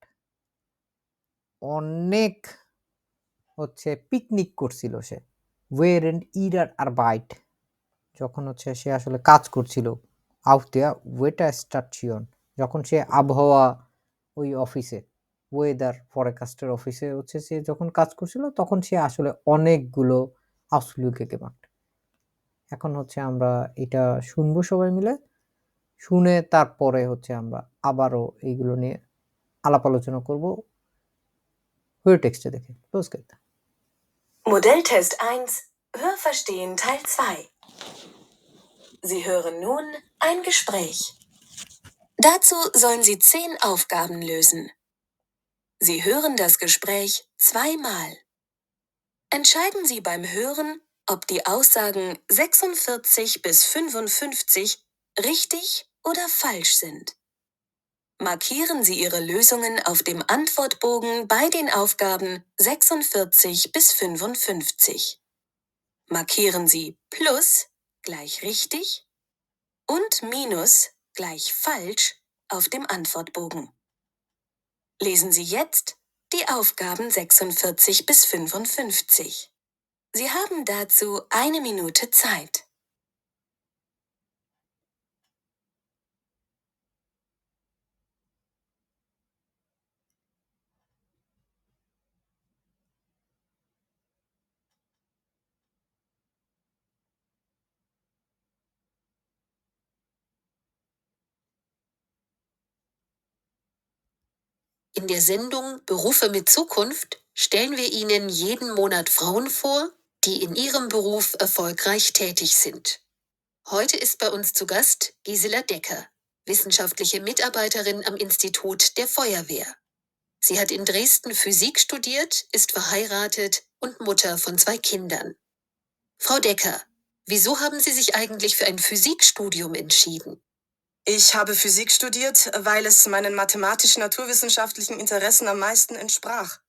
অনেক হচ্ছে পিকনিক করছিল সে। Während ihrer Arbeit, যখন হচ্ছে সে আসলে কাজ করছিল, auf der Wetterstation, যখন সে আবহাওয়া ওই অফিসে ওয়েদার ফরকাস্টের অফিসে হচ্ছে সে যখন কাজ করছিল তখন সে আসলে অনেকগুলো Ausflüge gemacht। এখন হচ্ছে আমরা এটা শুনবো সবাই মিলে। শুনে তারপরে হচ্ছে আমরা আবারও এইগুলো নিয়ে আলাপ আলোচনা করব Hörtexte দেখে। Los geht's। Modelltest 1, Hörverstehen Teil 2. Sie hören nun ein Gespräch. Dazu sollen Sie 10 Aufgaben lösen. Sie hören das Gespräch zweimal. Entscheiden Sie beim Hören, ob die Aussagen 46 bis 55 richtig oder falsch sind. Markieren Sie Ihre Lösungen auf dem Antwortbogen bei den Aufgaben 46 bis 55. Markieren Sie Plus gleich richtig und Minus gleich falsch auf dem Antwortbogen. Lesen Sie jetzt die Aufgaben 46 bis 55. Sie haben dazu 1 Minute Zeit. In der Sendung Berufe mit Zukunft stellen wir Ihnen jeden Monat Frauen vor, die in ihrem Beruf erfolgreich tätig sind. Heute ist bei uns zu Gast Gisela Decker, wissenschaftliche Mitarbeiterin am Institut der Feuerwehr. Sie hat in Dresden Physik studiert, ist verheiratet und Mutter von 2 Kindern. Frau Decker, wieso haben Sie sich eigentlich für ein Physikstudium entschieden? Ich habe Physik studiert, weil es meinen mathematisch-naturwissenschaftlichen Interessen am meisten entsprach.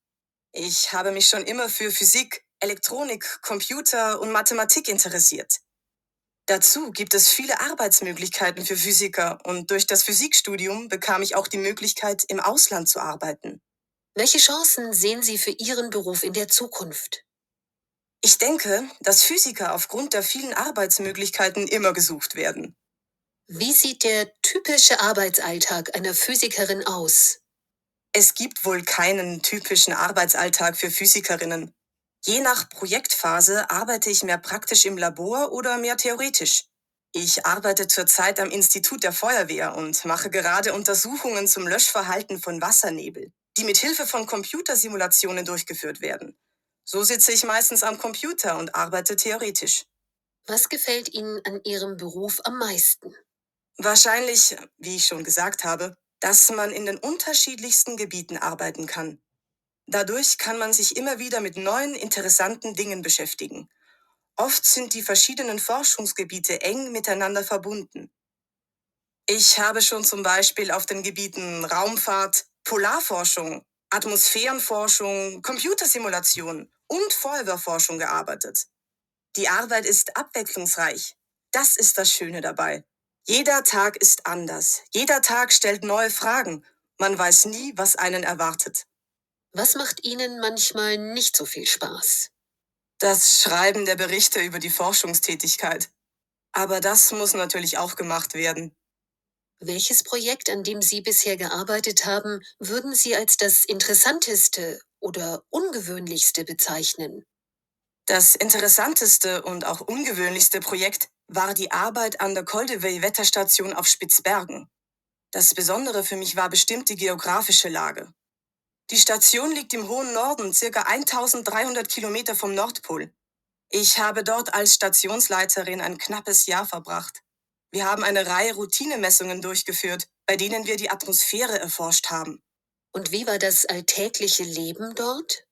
Ich habe mich schon immer für Physik, Elektronik, Computer und Mathematik interessiert. Dazu gibt es viele Arbeitsmöglichkeiten für Physiker und durch das Physikstudium bekam ich auch die Möglichkeit, im Ausland zu arbeiten. Welche Chancen sehen Sie für Ihren Beruf in der Zukunft? Ich denke, dass Physiker aufgrund der vielen Arbeitsmöglichkeiten immer gesucht werden. Wie sieht der typische Arbeitsalltag einer Physikerin aus? Es gibt wohl keinen typischen Arbeitsalltag für Physikerinnen. Je nach Projektphase arbeite ich mehr praktisch im Labor oder mehr theoretisch. Ich arbeite zurzeit am Institut der Feuerwehr und mache gerade Untersuchungen zum Löschverhalten von Wassernebel, die mit Hilfe von Computersimulationen durchgeführt werden. So sitze ich meistens am Computer und arbeite theoretisch. Was gefällt Ihnen an Ihrem Beruf am meisten? Wahrscheinlich, wie ich schon gesagt habe, dass man in den unterschiedlichsten Gebieten arbeiten kann. Dadurch kann man sich immer wieder mit neuen, interessanten Dingen beschäftigen. Oft sind die verschiedenen Forschungsgebiete eng miteinander verbunden. Ich habe schon zum Beispiel auf den Gebieten Raumfahrt, Polarforschung, Atmosphärenforschung, Computersimulation und Feuerwehrforschung gearbeitet. Die Arbeit ist abwechslungsreich. Das ist das Schöne dabei. Jeder Tag ist anders. Jeder Tag stellt neue Fragen. Man weiß nie, was einen erwartet. Was macht Ihnen manchmal nicht so viel Spaß? Das Schreiben der Berichte über die Forschungstätigkeit. Aber das muss natürlich auch gemacht werden. Welches Projekt, an dem Sie bisher gearbeitet haben, würden Sie als das interessanteste oder ungewöhnlichste bezeichnen? Das interessanteste und auch ungewöhnlichste Projekt war die Arbeit an der Koldewey-Wetterstation auf Spitzbergen. Das Besondere für mich war bestimmt die geografische Lage. Die Station liegt im hohen Norden, circa 1300 Kilometer vom Nordpol. Ich habe dort als Stationsleiterin ein knappes Jahr verbracht. Wir haben eine Reihe Routinemessungen durchgeführt, bei denen wir die Atmosphäre erforscht haben. Und wie war das alltägliche Leben dort?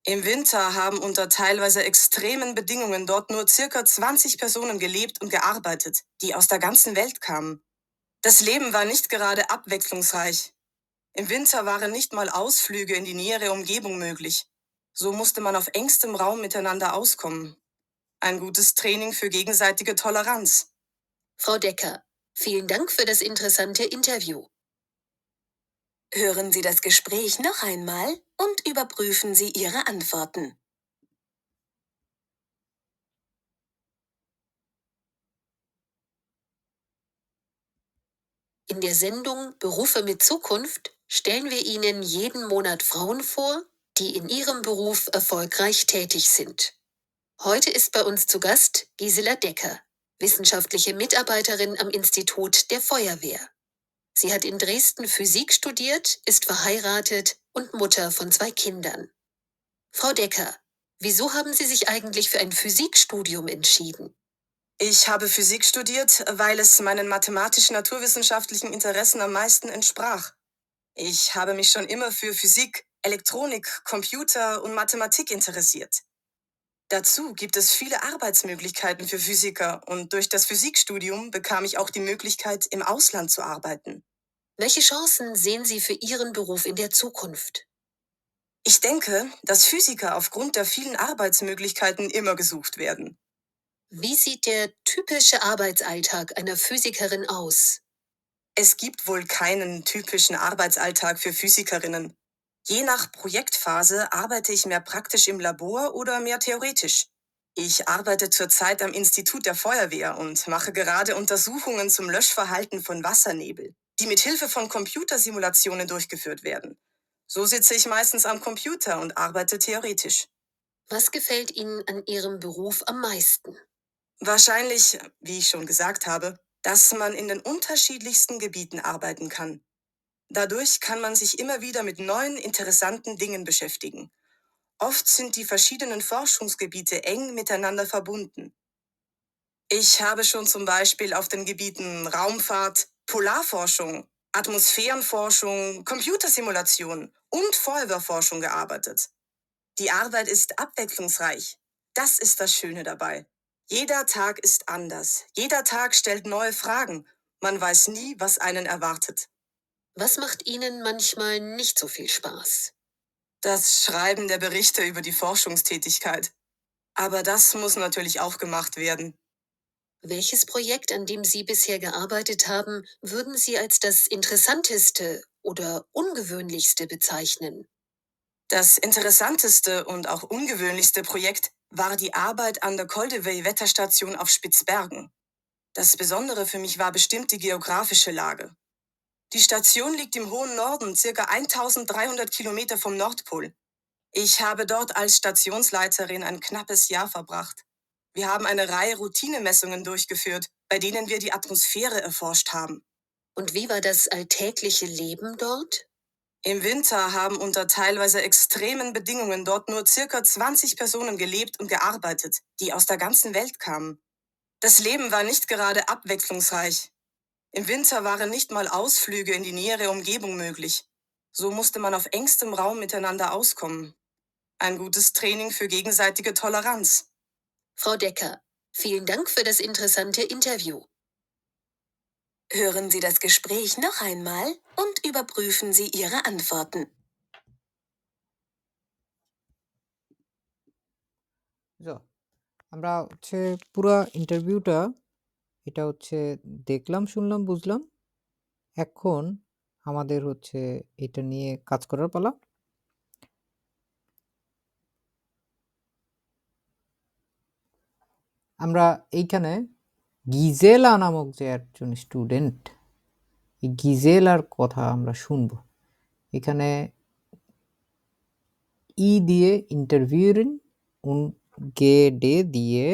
Im Winter haben unter teilweise extremen Bedingungen dort nur circa 20 Personen gelebt und gearbeitet, die aus der ganzen Welt kamen. Das Leben war nicht gerade abwechslungsreich. Im Winter waren nicht mal Ausflüge in die nähere Umgebung möglich. So musste man auf engstem Raum miteinander auskommen. Ein gutes Training für gegenseitige Toleranz. Frau Decker, vielen Dank für das interessante Interview. Hören Sie das Gespräch noch einmal und überprüfen Sie Ihre Antworten. In der Sendung Berufe mit Zukunft stellen wir Ihnen jeden Monat Frauen vor, die in ihrem Beruf erfolgreich tätig sind. Heute ist bei uns zu Gast Gisela Decker, wissenschaftliche Mitarbeiterin am Institut der Feuerwehr. Sie hat in Dresden Physik studiert, ist verheiratet und Mutter von 2 Kindern. Frau Decker, wieso haben Sie sich eigentlich für ein Physikstudium entschieden? Ich habe Physik studiert, weil es meinen mathematisch-naturwissenschaftlichen Interessen am meisten entsprach. Ich habe mich schon immer für Physik, Elektronik, Computer und Mathematik interessiert. Dazu gibt es viele Arbeitsmöglichkeiten für Physiker und durch das Physikstudium bekam ich auch die Möglichkeit, im Ausland zu arbeiten. Welche Chancen sehen Sie für Ihren Beruf in der Zukunft? Ich denke, dass Physiker aufgrund der vielen Arbeitsmöglichkeiten immer gesucht werden. Wie sieht der typische Arbeitsalltag einer Physikerin aus? Es gibt wohl keinen typischen Arbeitsalltag für Physikerinnen. Je nach Projektphase arbeite ich mehr praktisch im Labor oder mehr theoretisch. Ich arbeite zurzeit am Institut der Feuerwehr und mache gerade Untersuchungen zum Löschverhalten von Wassernebel, die mit Hilfe von Computersimulationen durchgeführt werden. So sitze ich meistens am Computer und arbeite theoretisch. Was gefällt Ihnen an Ihrem Beruf am meisten? Wahrscheinlich, wie ich schon gesagt habe, dass man in den unterschiedlichsten Gebieten arbeiten kann. Dadurch kann man sich immer wieder mit neuen, interessanten Dingen beschäftigen. Oft sind die verschiedenen Forschungsgebiete eng miteinander verbunden. Ich habe schon zum Beispiel auf den Gebieten Raumfahrt, Polarforschung, Atmosphärenforschung, Computersimulation und Feuerwehrforschung gearbeitet. Die Arbeit ist abwechslungsreich. Das ist das Schöne dabei. Jeder Tag ist anders. Jeder Tag stellt neue Fragen. Man weiß nie, was einen erwartet. Was macht Ihnen manchmal nicht so viel Spaß? Das Schreiben der Berichte über die Forschungstätigkeit. Aber das muss natürlich auch gemacht werden. Welches Projekt, an dem Sie bisher gearbeitet haben, würden Sie als das interessanteste oder ungewöhnlichste bezeichnen? Das interessanteste und auch ungewöhnlichste Projekt war die Arbeit an der Koldewey-Wetterstation auf Spitzbergen. Das Besondere für mich war bestimmt die geografische Lage. Die Station liegt im hohen Norden, ca. 1300 Kilometer vom Nordpol. Ich habe dort als Stationsleiterin ein knappes Jahr verbracht. Wir haben eine Reihe Routinemessungen durchgeführt, bei denen wir die Atmosphäre erforscht haben. Und wie war das alltägliche Leben dort? Im Winter haben unter teilweise extremen Bedingungen dort nur ca. 20 Personen gelebt und gearbeitet, die aus der ganzen Welt kamen. Das Leben war nicht gerade abwechslungsreich. Im Winter waren nicht mal Ausflüge in die nähere Umgebung möglich. So musste man auf engstem Raum miteinander auskommen. Ein gutes Training für gegenseitige Toleranz. Frau Decker, vielen Dank für das interessante Interview. Hören Sie das Gespräch noch einmal und überprüfen Sie Ihre Antworten. So, আমরা পুরা ইন্টারভিউটা এটা দেখলাম, শুনলাম, বুঝলাম। এখন আমাদের এটা নিয়ে কাজ করার পালা। আমরা এইখানে গিজেলা নামক যে একজন স্টুডেন্ট, এই গিজেলার কথা আমরা শুনবো। এখানে দিয়ে ইন্টারভিউরিং গেডে দিয়ে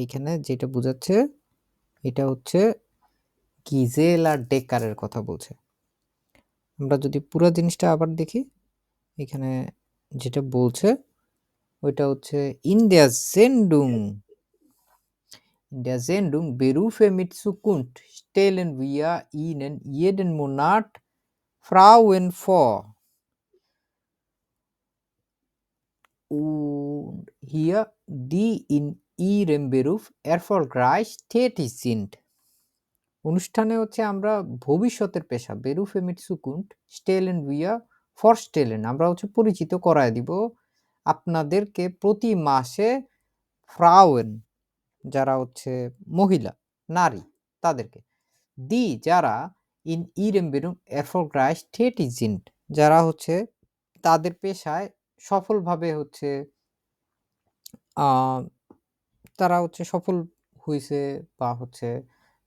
এইখানে যেটা বোঝাচ্ছে এটা গিজেলা ডেকারের কথা বলছে। আমরা যদি পুরো জিনিসটা আবার দেখি, এখানে যেটা বলছে ওইটা in der Sendung Berufe mit Zukunft stellen wir Ihnen jeden Monat Frauen vor. Und hier, die in ihrem Beruf erfolgreich tätig sind. অনুষ্ঠানে আমরা ভবিষ্যতের পেশা বেরুফে মিট সুকুন্ট স্টেলেন উইয়া ফরস্টেলেন আমরা পরিচিত করায় দিব আপনাদেরকে প্রতি মাসে ফ্রাউয়েন যারা মহিলা নারী তাদেরকে দি যারা ইন ইরেম বেরুম এরফলগ্রাইস টেটিজিন্ট যারা তাদের পেশায় সফলভাবে তারা সফল হয়েছে বা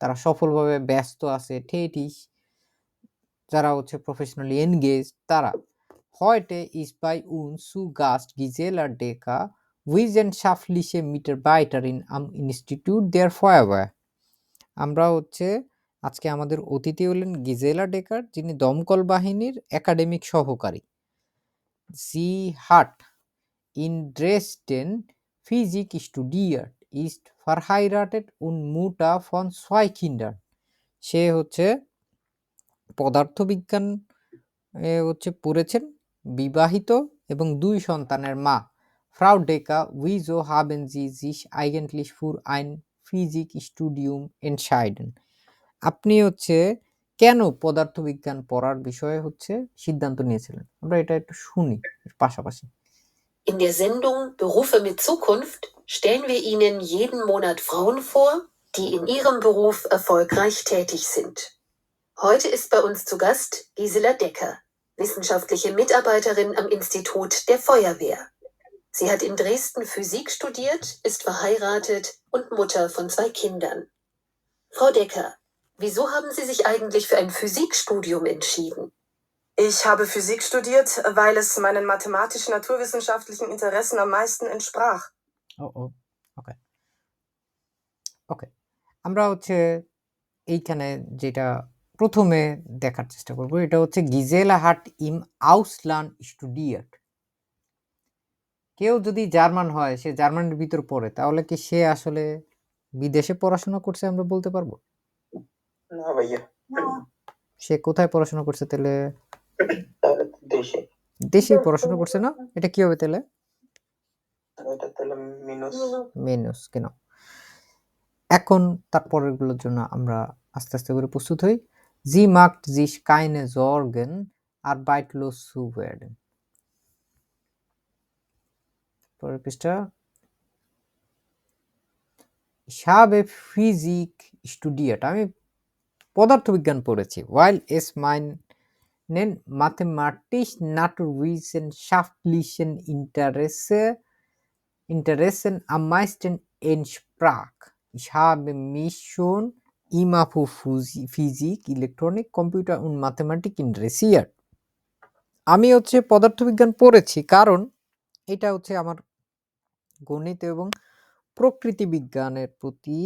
তারা সফলভাবে ব্যস্ত আছে ঠেটিস যারা হচ্ছে প্রফেশনালি এনগেজ তারা heute ist bei uns zu Gast Gisela Decker, wissenschaftliche Mitarbeiterin am Institut der Feuerwehr. আমরা হচ্ছে আজকে আমাদের অতিথি হলেন গিজেলা ডেকার, যিনি দমকল বাহিনীর একাডেমিক সহকারী। Sie hat in Dresden Physik studiert, ist verheiratet und Mutter von 2 Kindern. সে হচ্ছে পদার্থবিজ্ঞান হচ্ছে পড়েছেন, বিবাহিত এবং 2 সন্তানের মা। Frau Decker, wieso haben Sie sich eigentlich für ein Physikstudium entschieden? আপনি হচ্ছে কেন পদার্থবিজ্ঞান পড়ার বিষয়ে হচ্ছে সিদ্ধান্ত নিয়েছিলেন? আমরা এটা একটু শুনি এর পাশাপাশি। In der Sendung Berufe mit Zukunft stellen wir Ihnen jeden Monat Frauen vor, die in ihrem Beruf erfolgreich tätig sind. Heute ist bei uns zu Gast Gisela Decker, wissenschaftliche Mitarbeiterin am Institut der Feuerwehr. Sie hat in Dresden Physik studiert, ist verheiratet und Mutter von 2 Kindern. Frau Decker, wieso haben Sie sich eigentlich für ein Physikstudium entschieden? Ich habe Physik studiert, weil es meinen mathematisch-naturwissenschaftlichen Interessen am meisten entsprach. ওকে ওকে আমরা হচ্ছে এইখানে যেটা প্রথমে দেখার চেষ্টা করব, এটা হচ্ছে গিজেলা হাট ইম আউসল্যান্ড স্টুডিয়াট। কেউ যদি জার্মান হয়, সে জার্মানির ভিতর পড়ে, তাহলে কি সে আসলে বিদেশে পড়াশোনা করছে আমরা বলতে পারবো? না ভাইয়া, সে কোথায় পড়াশোনা করছে তাহলে? তাহলে তো দেশে। দেশেই পড়াশোনা করছে না? এটা কি হবে তাহলে? এটা তাহলে মিনুস। মেনুস কেন? এখন তারপরেরগুলোর জন্য আমরা আস্তে আস্তে করে প্রস্তুত হই। Sie macht sich keine Sorgen, arbeitslos zu werden. পরের পৃষ্ঠা। Ich habe Physik studiert. আমি পদার্থবিজ্ঞান পড়েছি। Weil es meinen mathematisch-naturwissenschaftlichen Interessen am meisten entsprach. Ich habe mich schon immer für Physik, Elektronik, Computer und Mathematik interessiert. আমি হচ্ছে পদার্থবিজ্ঞান পড়েছি কারণ এটা হচ্ছে আমার গণিত এবং প্রকৃতি বিজ্ঞানের প্রতি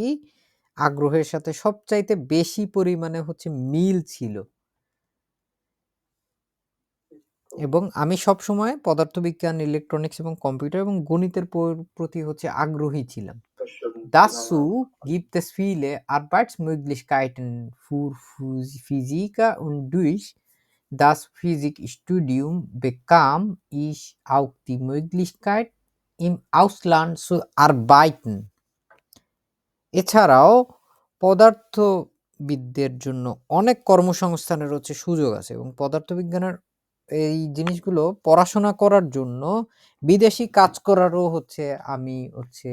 আগ্রহের সাথে সবচাইতে বেশি পরিমাণে হচ্ছে মিল ছিল, এবং আমি সব সময় পদার্থবিজ্ঞান, ইলেকট্রনিক্স এবং কম্পিউটার এবং গণিতের প্রতি হচ্ছে আগ্রহী ছিলাম। Dazu gibt es viele Arbeitsmöglichkeiten für Physiker und durch das Physikstudium bekam ich auch die Möglichkeit, im Ausland zu arbeiten. এছাড়াও পদার্থবিদদের জন্য অনেক কর্মসংস্থানের হচ্ছে সুযোগ আছে, এবং পদার্থবিজ্ঞানের এই জিনিসগুলো পড়াশোনা করার জন্য বিদেশি কাজ করারও হচ্ছে আমি হচ্ছে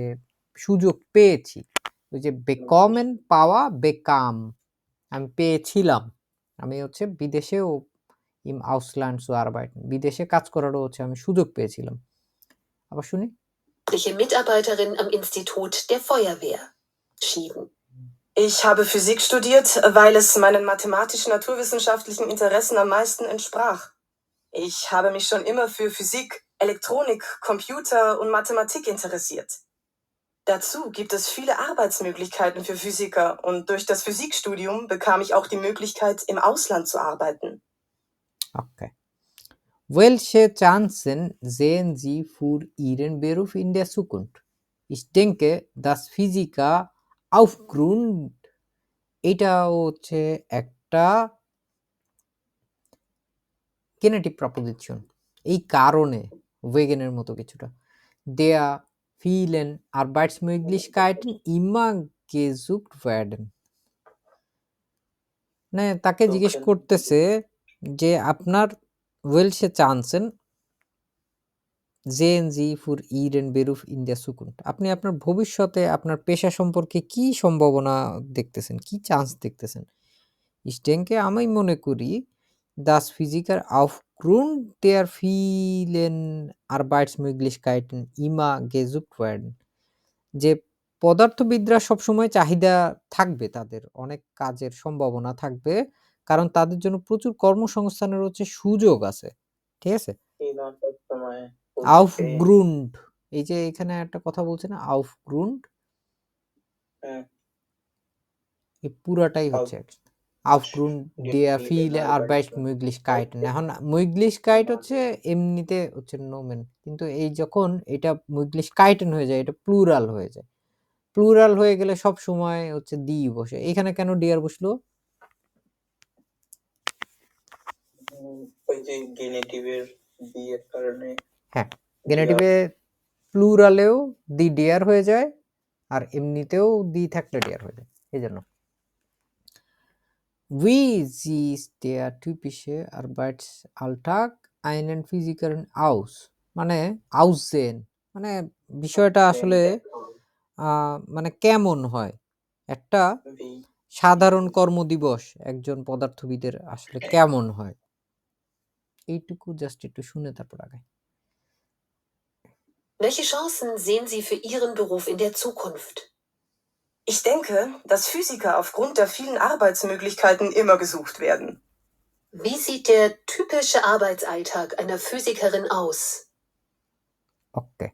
সুযোগ পেয়েছি। ওই যে বেকমেন পাওয়া, বেকাম আমি পেয়েছিলাম। আমি হচ্ছে বিদেশেও ইম আউসল্যান্ড zu arbeiten, বিদেশে কাজ করারও হচ্ছে আমি সুযোগ পেয়েছিলাম। আবার শুনি। Mitarbeiterin am Institut der Feuerwehr. Ich habe Physik studiert, weil es meinen mathematisch-naturwissenschaftlichen Interessen am meisten entsprach. Ich habe mich schon immer für Physik, Elektronik, Computer und Mathematik interessiert. Dazu gibt es viele Arbeitsmöglichkeiten für Physiker und durch das Physikstudium bekam ich auch die Möglichkeit, im Ausland zu arbeiten. Okay. Welche Chancen sehen Sie für Ihren Beruf in der Zukunft? Ich denke, dass Physiker aufgrund এটা হচ্ছে একটা গেনেটিভ proposition, এই কারণে ওয়েগেনের মতো কিছুটা, der vielen Arbeitsmöglichkeiten immer gesucht werden. না, তাকে জিজ্ঞেস করতেছে যে আপনার welche Chancen sehen Sie für Ihren Beruf in der Zukunft? আপনি আপনার ভবিষ্যতে আপনার পেশা সম্পর্কে কি সম্ভাবনা দেখতেছেন, কি চান্স দেখতেছেন? Ich denke, আমি মনে করি, dass Physiker aufgrund der vielen Arbeitsmöglichkeiten immer gesucht werden. যে পদার্থবিদরা সবসময় চাহিদা থাকবে, তাদের অনেক কাজের সম্ভাবনা থাকবে, কারণ তাদের জন্য প্রচুর কর্মসংস্থানের হচ্ছে সুযোগ আছে। ঠিক আছে? Jeder সবসময় খুঁজছে Aufgrund, এই যে এখানে একটা কথা বলছে না Aufgrund, হুম, এই পুরাটাই হচ্ছে Aufgrund der viele Arbeitsmöglichkeiten। এখন Möglichkeit হচ্ছে এমনিতে হচ্ছে নোমেন, কিন্তু এই যখন এটা Möglichkeiten হয়ে যায় এটা প্লুরাল হয়ে যায়। প্লুরাল হয়ে গেলে সব সময় হচ্ছে দি বসে। এখানে কেন ডিয়ার বসলো? ওই যে গেনেটিভের বিয়ের কারণে হ্যাঁ, গেনেটিভে প্লুরালেও দি ডিয়ার হয়ে যায় আর এমনিতেও দি থাকলে ডিয়ার হয়ে যায়, এই জন্য। Wie sieht der typische Arbeitsalltag einen Physikerin aus? মানে aussehen, মানে বিষয়টা আসলে মানে কেমন হয় একটা সাধারণ কর্মদিবস একজন পদার্থবিদের আসলে কেমন হয়, এইটুকু জাস্ট একটু শুনে তারপর আগে। Welche Chancen sehen Sie für Ihren Beruf in der Zukunft? Ich denke, dass Physiker aufgrund der vielen Arbeitsmöglichkeiten immer gesucht werden. Wie sieht der typische Arbeitsalltag einer Physikerin aus? ওকে,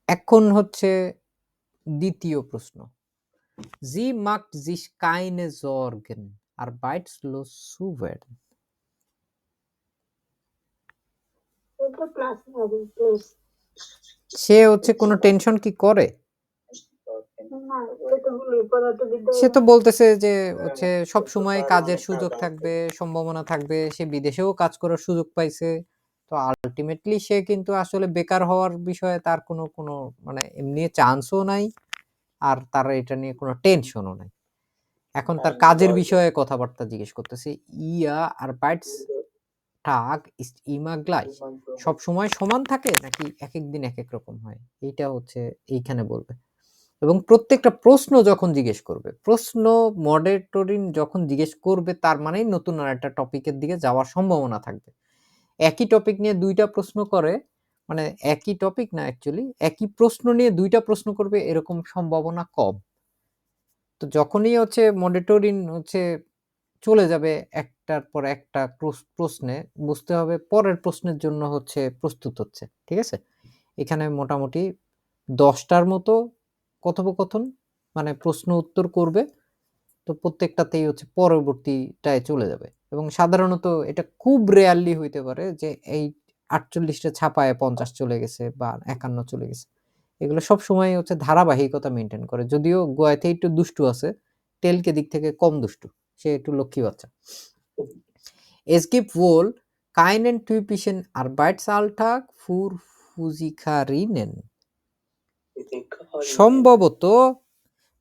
এখন হচ্ছে দ্বিতীয় প্রশ্ন। Sie macht sich keine Sorgen, arbeitslos zu werden. এটা plus হবে plus. সে হচ্ছে কোনো tension কি করে? না এটা তো বলি পদার্থবিদ্যা সে তো বলতেছে যে হচ্ছে সব সময় কাজের সুযোগ থাকবে, সম্ভাবনা থাকবে, সে বিদেশেও কাজ করার সুযোগ পাইছে। তো আলটিমেটলি সে কিন্তু আসলে বেকার হওয়ার বিষয়ে তার কোনো মানে এমনি চান্সও নাই, আর তার এটা নিয়ে কোনো টেনশনও নাই। এখন তার কাজের বিষয়ে কথাবার্তা জিজ্ঞেস করতেছে। ইয়া আর বাইটস টাগ ist immer gleich, সব সময় সমান থাকে নাকি এক এক দিন এক এক রকম হয়, এইটা হচ্ছে এইখানে বলবে। এবং প্রত্যেকটা প্রশ্ন যখন জিজ্ঞেস করবে, প্রশ্ন মডারেটরিন যখন জিজ্ঞেস করবে তার মানেই নতুন আর একটা টপিকের দিকে যাওয়ার সম্ভাবনা থাকবে। একই টপিক নিয়ে দুইটা প্রশ্ন করে, মানে একই টপিক না অ্যাকচুয়ালি, একই প্রশ্ন নিয়ে দুইটা প্রশ্ন করবে এরকম সম্ভাবনা কম। তো যখনই হচ্ছে মডারেটরিন হচ্ছে চলে যাবে একটার পর একটা প্রশ্নে, বুঝতে হবে পরের প্রশ্নের জন্য হচ্ছে প্রস্তুত হচ্ছে। ঠিক আছে? এখানে মোটামুটি 10টার মতো কথোপকথন মানে প্রশ্ন উত্তর করবে। তো প্রত্যেকটাতেই হচ্ছে পরবর্তীটায় চলে যাবে। এবং সাধারণত এটা খুব রেয়ারলি হইতে পারে যে এই 48টা ছাপায় 50 চলে গেছে বা 51 চলে গেছে। এগুলো সব সময় হচ্ছে ধারাবাহিকতা মেইনটেইন করে। যদিও গোয়াতে একটু দুষ্টু আছে, টেলকে দিক থেকে কম দুষ্টু। সে একটু লক্ষ্মী বাচ্চা। Es gibt wohl keinen typischen Arbeitsalltag für Physikerinnen. সম্ভবত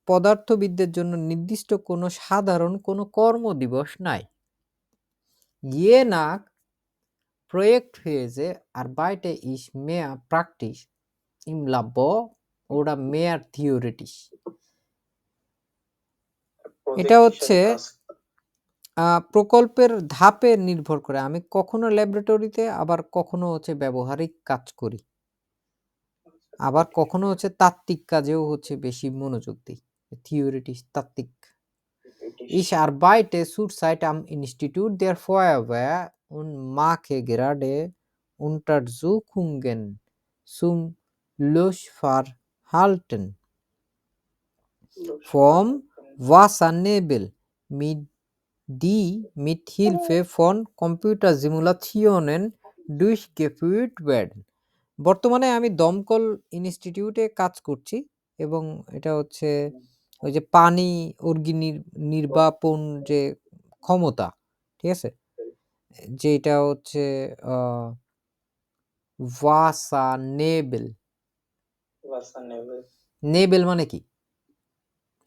পদার্থবিদদের জন্য নির্দিষ্ট কোনো সাধারণ কোনো কর্মদিবস নাই। Je nach Projektphase arbeite ich mehr praktisch im Labor oder mehr theoretisch. এটা হচ্ছে প্রকল্পের ধাপে নির্ভর করে। আমি কখনো ল্যাবরেটরিতে, আবার কখনো হচ্ছে ব্যবহারিক কাজ করি, আবার কখনো হচ্ছে তাত্ত্বিক কাজেও হচ্ছে বেশি মনোযোগ দিই। থিওরিটিস, তাত্ত্বিক। Ich arbeite zurzeit am Institut der Feuerwehr und mache gerade Untersuchungen zum Löschverhalten vom Wassernebel, die mit Hilfe von Computersimulationen durchgeführt werden. বর্তমানে আমি দমকল ইনস্টিটিউটে কাজ করছি এবং এটা হচ্ছে ওই যে পানি নির্বাপন যে ক্ষমতা, ঠিক আছে, যেটা হচ্ছে ওয়াসানেবেল। নেবেল মানে কি?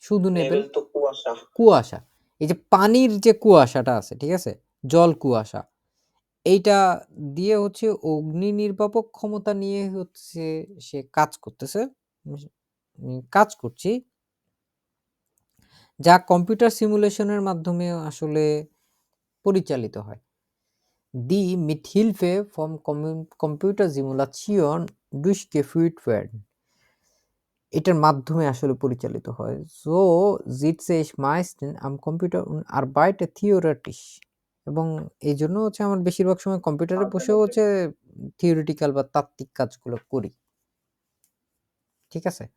শুধু নেবেল তো কুয়াশা। কুয়াশা। এই যে পানির যে কুয়াশাটা আছে, ঠিক আছে, জল কুয়াশা, এইটা দিয়ে হচ্ছে অগ্নি নির্বাপক ক্ষমতা নিয়ে হচ্ছে সে কাজ করতেছে, কাজ করছি, যা কম্পিউটার সিমুলেশনের মাধ্যমে আসলে পরিচালিত হয়। Die mit Hilfe vom Computersimulation durchgeführt werden. এটার মাধ্যমে আসলে পরিচালিত হয়। So sieht sich meistens am Computer und arbeite theoretisch এবং এইজন্য হচ্ছে আমার বেশিরভাগ সময় কম্পিউটারে বসেও হচ্ছে থিওরিটিক্যাল বা তাত্ত্বিক কাজগুলো করি। ঠিক আছে?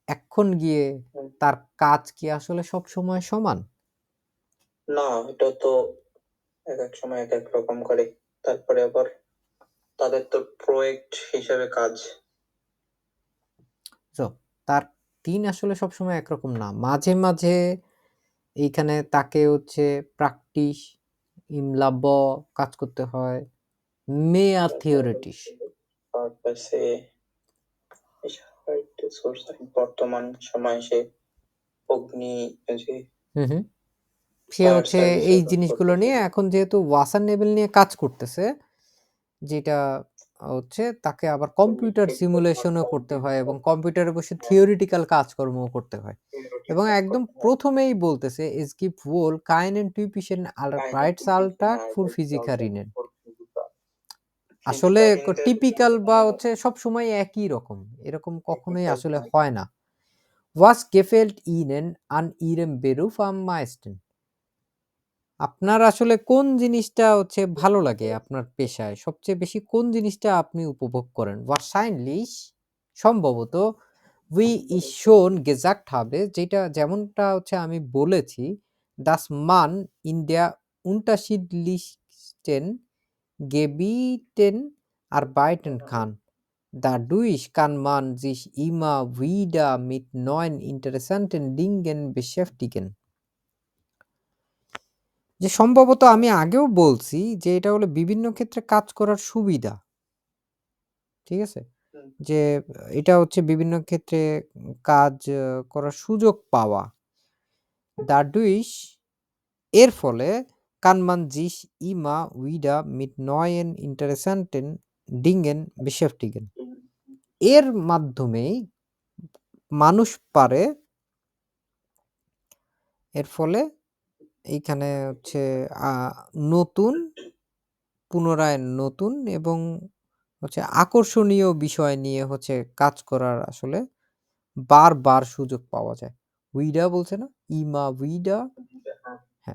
এখন গিয়ে হুম। তার কাজ কি আসলে সবসময় সমান? না, এটা তো এক এক সময় এক এক রকম করে। তারপরে আবার তাদের তো প্রজেক্ট হিসেবে কাজ। So তার দিন আসলে সবসময় একরকম না। মাঝে, মাঝে এইখানে তাকে হচ্ছে প্র্যাকটিস, im Labor কাজ করতে হয়, mehr theoretisch। পারপাসে বর্তমান সময়ে সে অগ্নি যে হুম, হুম। সে ফায়ার হচ্ছে সার্ভিসে এই কাজ জিনিসগুলো নিয়ে করতেছে। এখন যেহেতু ওয়াসার নেভেল নিয়ে কাজ করতেছে, যেটা হচ্ছে তাকে আবার কম্পিউটার সিমুলেশনও করতে হয় এবং কম্পিউটারে বসে থিওরিটিক্যাল কাজকর্মও করতে হয়। এবং একদম ১ম এই বলতেছে, "Es gibt wohl keinen typischen Arbeitsalltag für Physikerinnen" আসলে টিপিক্যাল বা হচ্ছে সবসময় একই রকম। এরকম কখনোই আসলে হয় না। Was gefällt Ihnen an Ihrem Beruf am meisten? আপনার আসলে কোন জিনিসটা হচ্ছে ভালো লাগে আপনার পেশায়? সবচেয়ে বেশি কোন জিনিসটা আপনি উপভোগ করেন? Wahrscheinlich সম্ভবত wie ich schon gesagt habe যেটা যেমনটা হচ্ছে আমি বলেছি, dass man in der unterschiedlichsten Gebieten arbeiten kann. Dadurch kann man sich immer wieder mit neuen interessanten Dingen beschäftigen. যে সম্ভবত আমি আগেও বলছি যে এটা হলো বিভিন্ন ক্ষেত্রে কাজ করার সুবিধা। ঠিক আছে? হুম। যে এটা হচ্ছে বিভিন্ন ক্ষেত্রে কাজ করার সুযোগ পাওয়া। Dadurch এর ফলে kann man sich immer wieder mit neuen interessanten Dingen beschäftigen. এর মাধ্যমেই মানুষ পারে এর ফলে এইখানে হচ্ছে নতুন পুনরায় নতুন এবং হচ্ছে আকর্ষণীয় বিষয় নিয়ে হচ্ছে কাজ করার আসলে বারবার সুযোগ পাওয়া যায়। উইডা বলছে না? ইমা উইডা হ্যাঁ।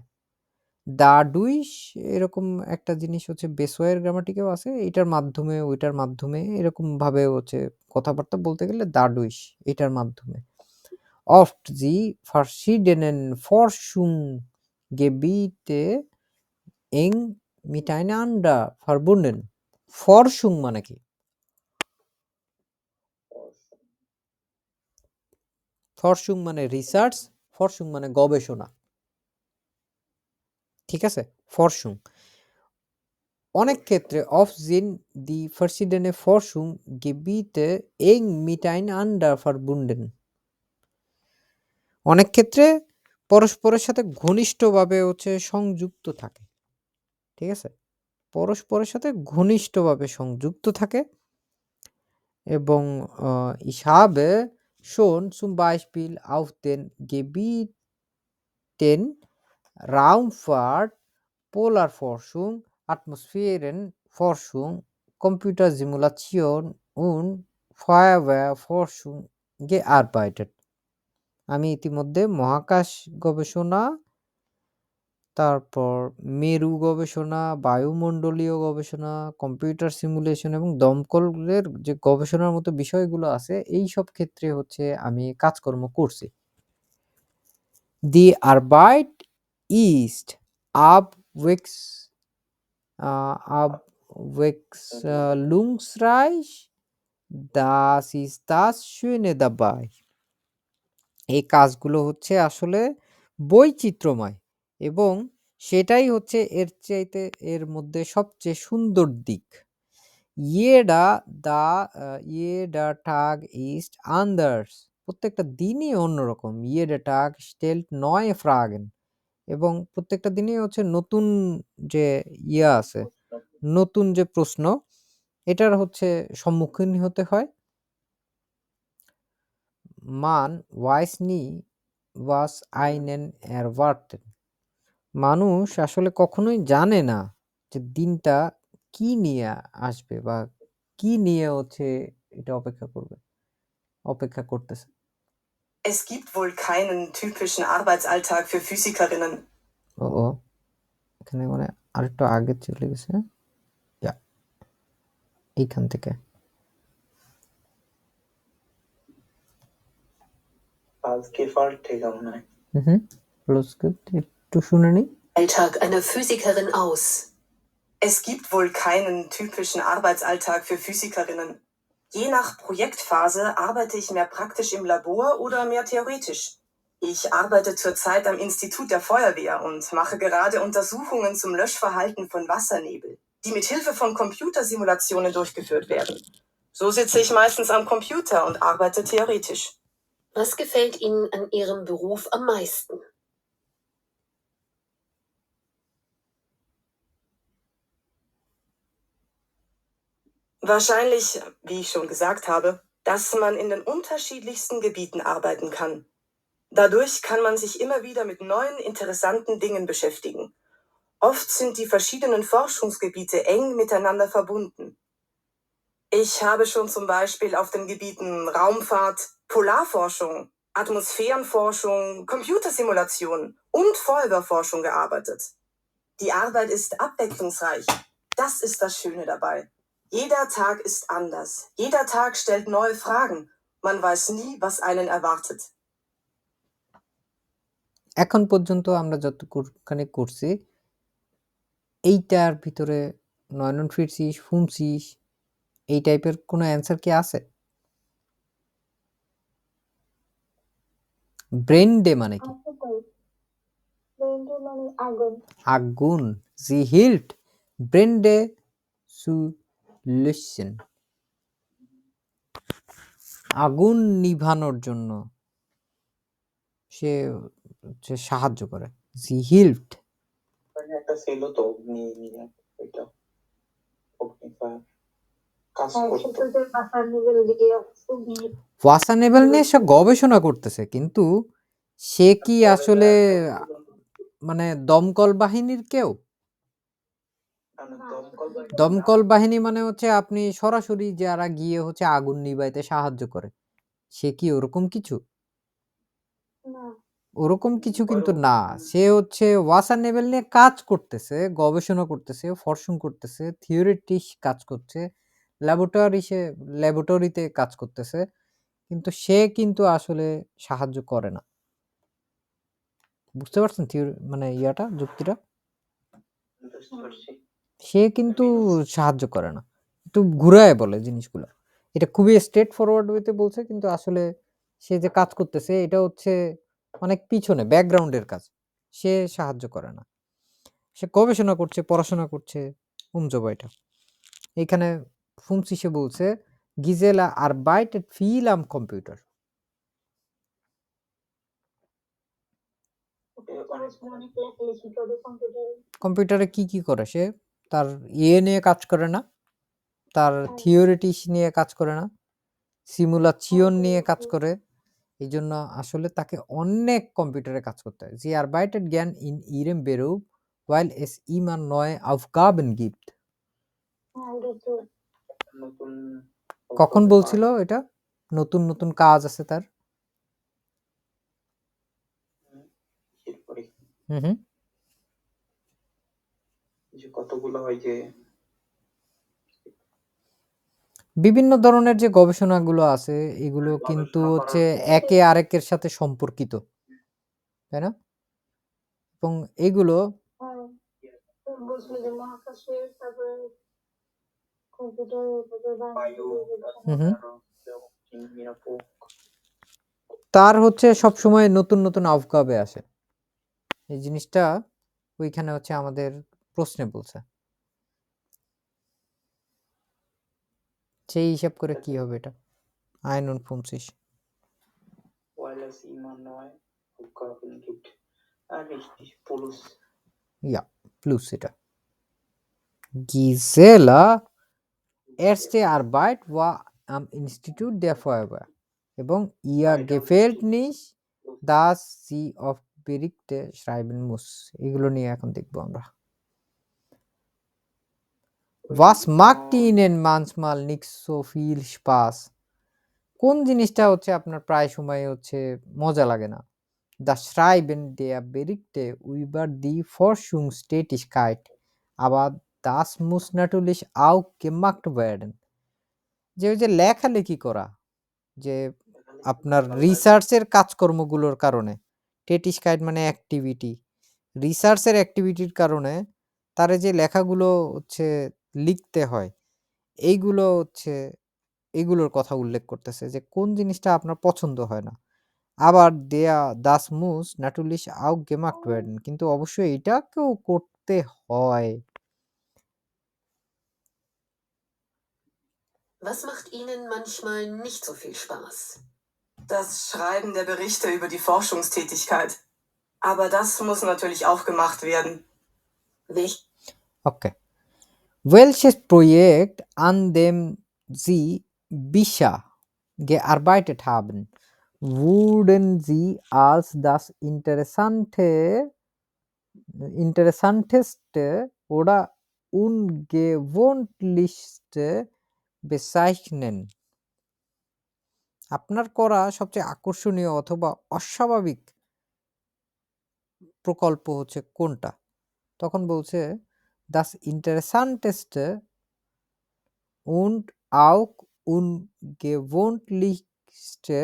dadurch এরকম একটা জিনিস হচ্ছে বেসওয়ার গ্রামাটিকেও আছে। এটার মাধ্যমে ওইটার মাধ্যমে এরকমভাবে হচ্ছে কথাবার্তা বলতে গেলে dadurch এটার মাধ্যমে। Oft die verschiedenen Forschungsgebiete eng miteinander verbunden. Forschung মানে কি? Forschung মানে রিসার্চ, Forschung মানে গবেষণা। ঠিক আছে? Forschung অনেক ক্ষেত্রে oft sind die verschiedene Forschungsgebiete eng miteinander verbunden. অনেক ক্ষেত্রে পরস্পরের সাথে ঘনিষ্ঠভাবে হচ্ছে সংযুক্ত থাকে। ঠিক আছে? পরস্পরের সাথে ঘনিষ্ঠভাবে সংযুক্ত থাকে এবং ich habe schon zum Beispiel auf den Gebieten Raumfahrt, Polarforschung, Atmosphärenforschung, Computersimulation und Feuerwehrforschung gearbeitet. আমি ইতিমধ্যে মহাকাশ গবেষণা, তারপর মেরু গবেষণা, বায়ুমণ্ডলীয় গবেষণা, কম্পিউটার সিমুলেশন এবং দমকলের যে গবেষণার মতো বিষয়গুলো আছে, এইসব ক্ষেত্রে হচ্ছে আমি কাজকর্ম করছি। Die Arbeit ist abwechslungsreich, das ist das Schöne dabei. এই কাজগুলো হচ্ছে আসলে বৈচিত্র্যময় এবং সেটাই হচ্ছে এর মধ্যে সবচেয়ে সুন্দর দিক। Jeder Tag ist anders. প্রত্যেকটা দিনই অন্যরকম। Jeder Tag stellt neue Fragen. এবং প্রত্যেকটা দিনই হচ্ছে নতুন যে আছে, নতুন যে প্রশ্ন, এটার হচ্ছে সম্মুখীন হতে হয়। Man weiß nie, was einen erwartet. মানুষ আসলে কখনোই জানে না যে দিনটা কি নিয়ে আসবে বা কি নিয়ে হচ্ছে এটা অপেক্ষা করতেছে। Es gibt wohl keinen typischen Arbeitsalltag für Physikerinnen. ও এখানে মানে আরেকটু আগে চলে গেছে ইয়া এইখান থেকে আজকে ফল্ট থেকে মনে হয় প্লাস একটু শুনে নি Alltag einer Physikerin aus? Es gibt wohl keinen typischen Arbeitsalltag für Physikerinnen. Je nach Projektphase arbeite ich mehr praktisch im Labor oder mehr theoretisch. Ich arbeite zurzeit am Institut der Feuerwehr und mache gerade Untersuchungen zum Löschverhalten von Wassernebel, die mit Hilfe von Computersimulationen durchgeführt werden. So sitze ich meistens am Computer und arbeite theoretisch. Was gefällt Ihnen an Ihrem Beruf am meisten? Wahrscheinlich, wie ich schon gesagt habe, dass man in den unterschiedlichsten Gebieten arbeiten kann. Dadurch kann man sich immer wieder mit neuen, interessanten Dingen beschäftigen. Oft sind die verschiedenen Forschungsgebiete eng miteinander verbunden. Ich habe schon zum Beispiel auf den Gebieten Raumfahrt, Polarforschung, Atmosphärenforschung, Computersimulation und Feuerwehrforschung gearbeitet. Die Arbeit ist abwechslungsreich. Das ist das Schöne dabei. Jeder Tag ist anders. Jeder Tag stellt neue Fragen. Man weiß nie, was einen erwartet. এখন পর্যন্ত আমরা যতখানি করছি এইটার ভিতরে নয়নন ফিরছিস ফুমছিস এই টাইপের কোনো অ্যান্সার কি আছে ব্রেন ডে মানে কি মানে আগুন আগুন জি হিল্ট ব্রেন ডে সু লিসেন আগুন নিভানোর জন্য সে সাহায্য করে জি হিল্ট মানে একটা ছিল তো অগ্নি নিয়ে এটা অগ্নিফায়ার কাজ করতো ওয়াসানেবল নিয়ে সে গবেষণা করতেছে কিন্তু সে কি আসলে মানে দমকল বাহিনীর কেউ দমকল বাহিনী মানে হচ্ছে আপনি সরাসরি যারা গিয়ে হচ্ছে আগুন নিভাইতে সাহায্য করে সে কি ওরকম কিছু ওরকম কিছু কিন্তু না সে হচ্ছে ওয়াসানেবল নিয়ে কাজ করতেছে গবেষণা করতেছে ফরসুন করতেছে থিওরিটিক কাজ করছে ল্যাবরেটরিতে কাজ করতেছে কিন্তু সে কিন্তু আসলে সাহায্য করে না বুঝতে পারছেন মানে ইয়াটা যুক্তিটা সে কিন্তু সাহায্য করে না একটু ঘুরায় বলে জিনিসগুলো এটা খুবই স্ট্রেট ফরওয়ার্ড ওয়েতে বলছে কিন্তু আসলে সে যে কাজ করতেছে এটা হচ্ছে অনেক পিছনে ব্যাকগ্রাউন্ডের কাজ সে সাহায্য করে না সে গবেষণা করছে পড়াশোনা করছে উমজবাইটা এখানে ফুমসি সে বলছে গিজেলা arbeitet viel am Computer কম্পিউটারে কি কি করে সে তার নিয়ে কাজ করে না তার থিওরিটিস নিয়ে কাজ করে না সিমুলেশন নিয়ে কাজ করে এই জন্য আসলে তাকে অনেক কম্পিউটারে কাজ করতে হয় sie arbeitet gern in ihrem Beruf weil es immer neue Aufgaben gibt কখন বলছিল এটা নতুন নতুন কাজ আছে তার যে কতগুলো হয় যে বিভিন্ন ধরনের যে গবেষণাগুলো আছে এগুলো কিন্তু হচ্ছে একে আরেকের সাথে সম্পর্কিত তাই না এবং এগুলো তার হচ্ছে সব সময় নতুন নতুন আউটকামে আসে এই জিনিসটা ওইখানে হচ্ছে আমাদের প্রশ্নে বলছে সেই হিসাব করে কি হবে এটা আইনুন 50 weil es immer neue Aufgaben gibt richtig plus ja plus এটা Gisela erste Arbeit war am Institut der Feuerwehr এবং ihr gefällt nicht dass sie auf Berichte schreiben muss এগুলো নিয়ে এখন দেখব আমরা Was macht Ihnen manchmal nicht so viel Spaß কোন জিনিসটা হচ্ছে আপনার প্রায় সময় হচ্ছে মজা লাগে না? Das Schreiben der Berichte über die Forschungstätigkeit, aber das muss natürlich auch gemacht werden. যে ওই যে লেখালেখি করা, যে আপনার রিসার্চের কাজকর্মগুলোর কারণে, Tätigkeit মানে অ্যাক্টিভিটি, রিসার্চের অ্যাক্টিভিটির কারণে তার যে লেখাগুলো হচ্ছে লিখতে হয়, এইগুলো হচ্ছে এগুলোর কথা উল্লেখ করতেছে যে কোন জিনিসটা আপনার পছন্দ হয় না। আবার das muss natürlich auch gemacht werden, কিন্তু অবশ্যই এটাকেও করতে হয়। Was macht Ihnen manchmal nicht so viel Spaß? Das Schreiben der Berichte über die Forschungstätigkeit. Aber das muss natürlich auch gemacht werden. Okay. Welches Projekt, an dem Sie bisher gearbeitet haben, würden Sie als das interessanteste oder ungewöhnlichste bezeichnen? আপনার করা সবচেয়ে আকর্ষণীয় অথবা অস্বাভাবিক প্রকল্প হচ্ছে কোনটা? তখন বলছে das interessanteste und auch ungewöhnlichste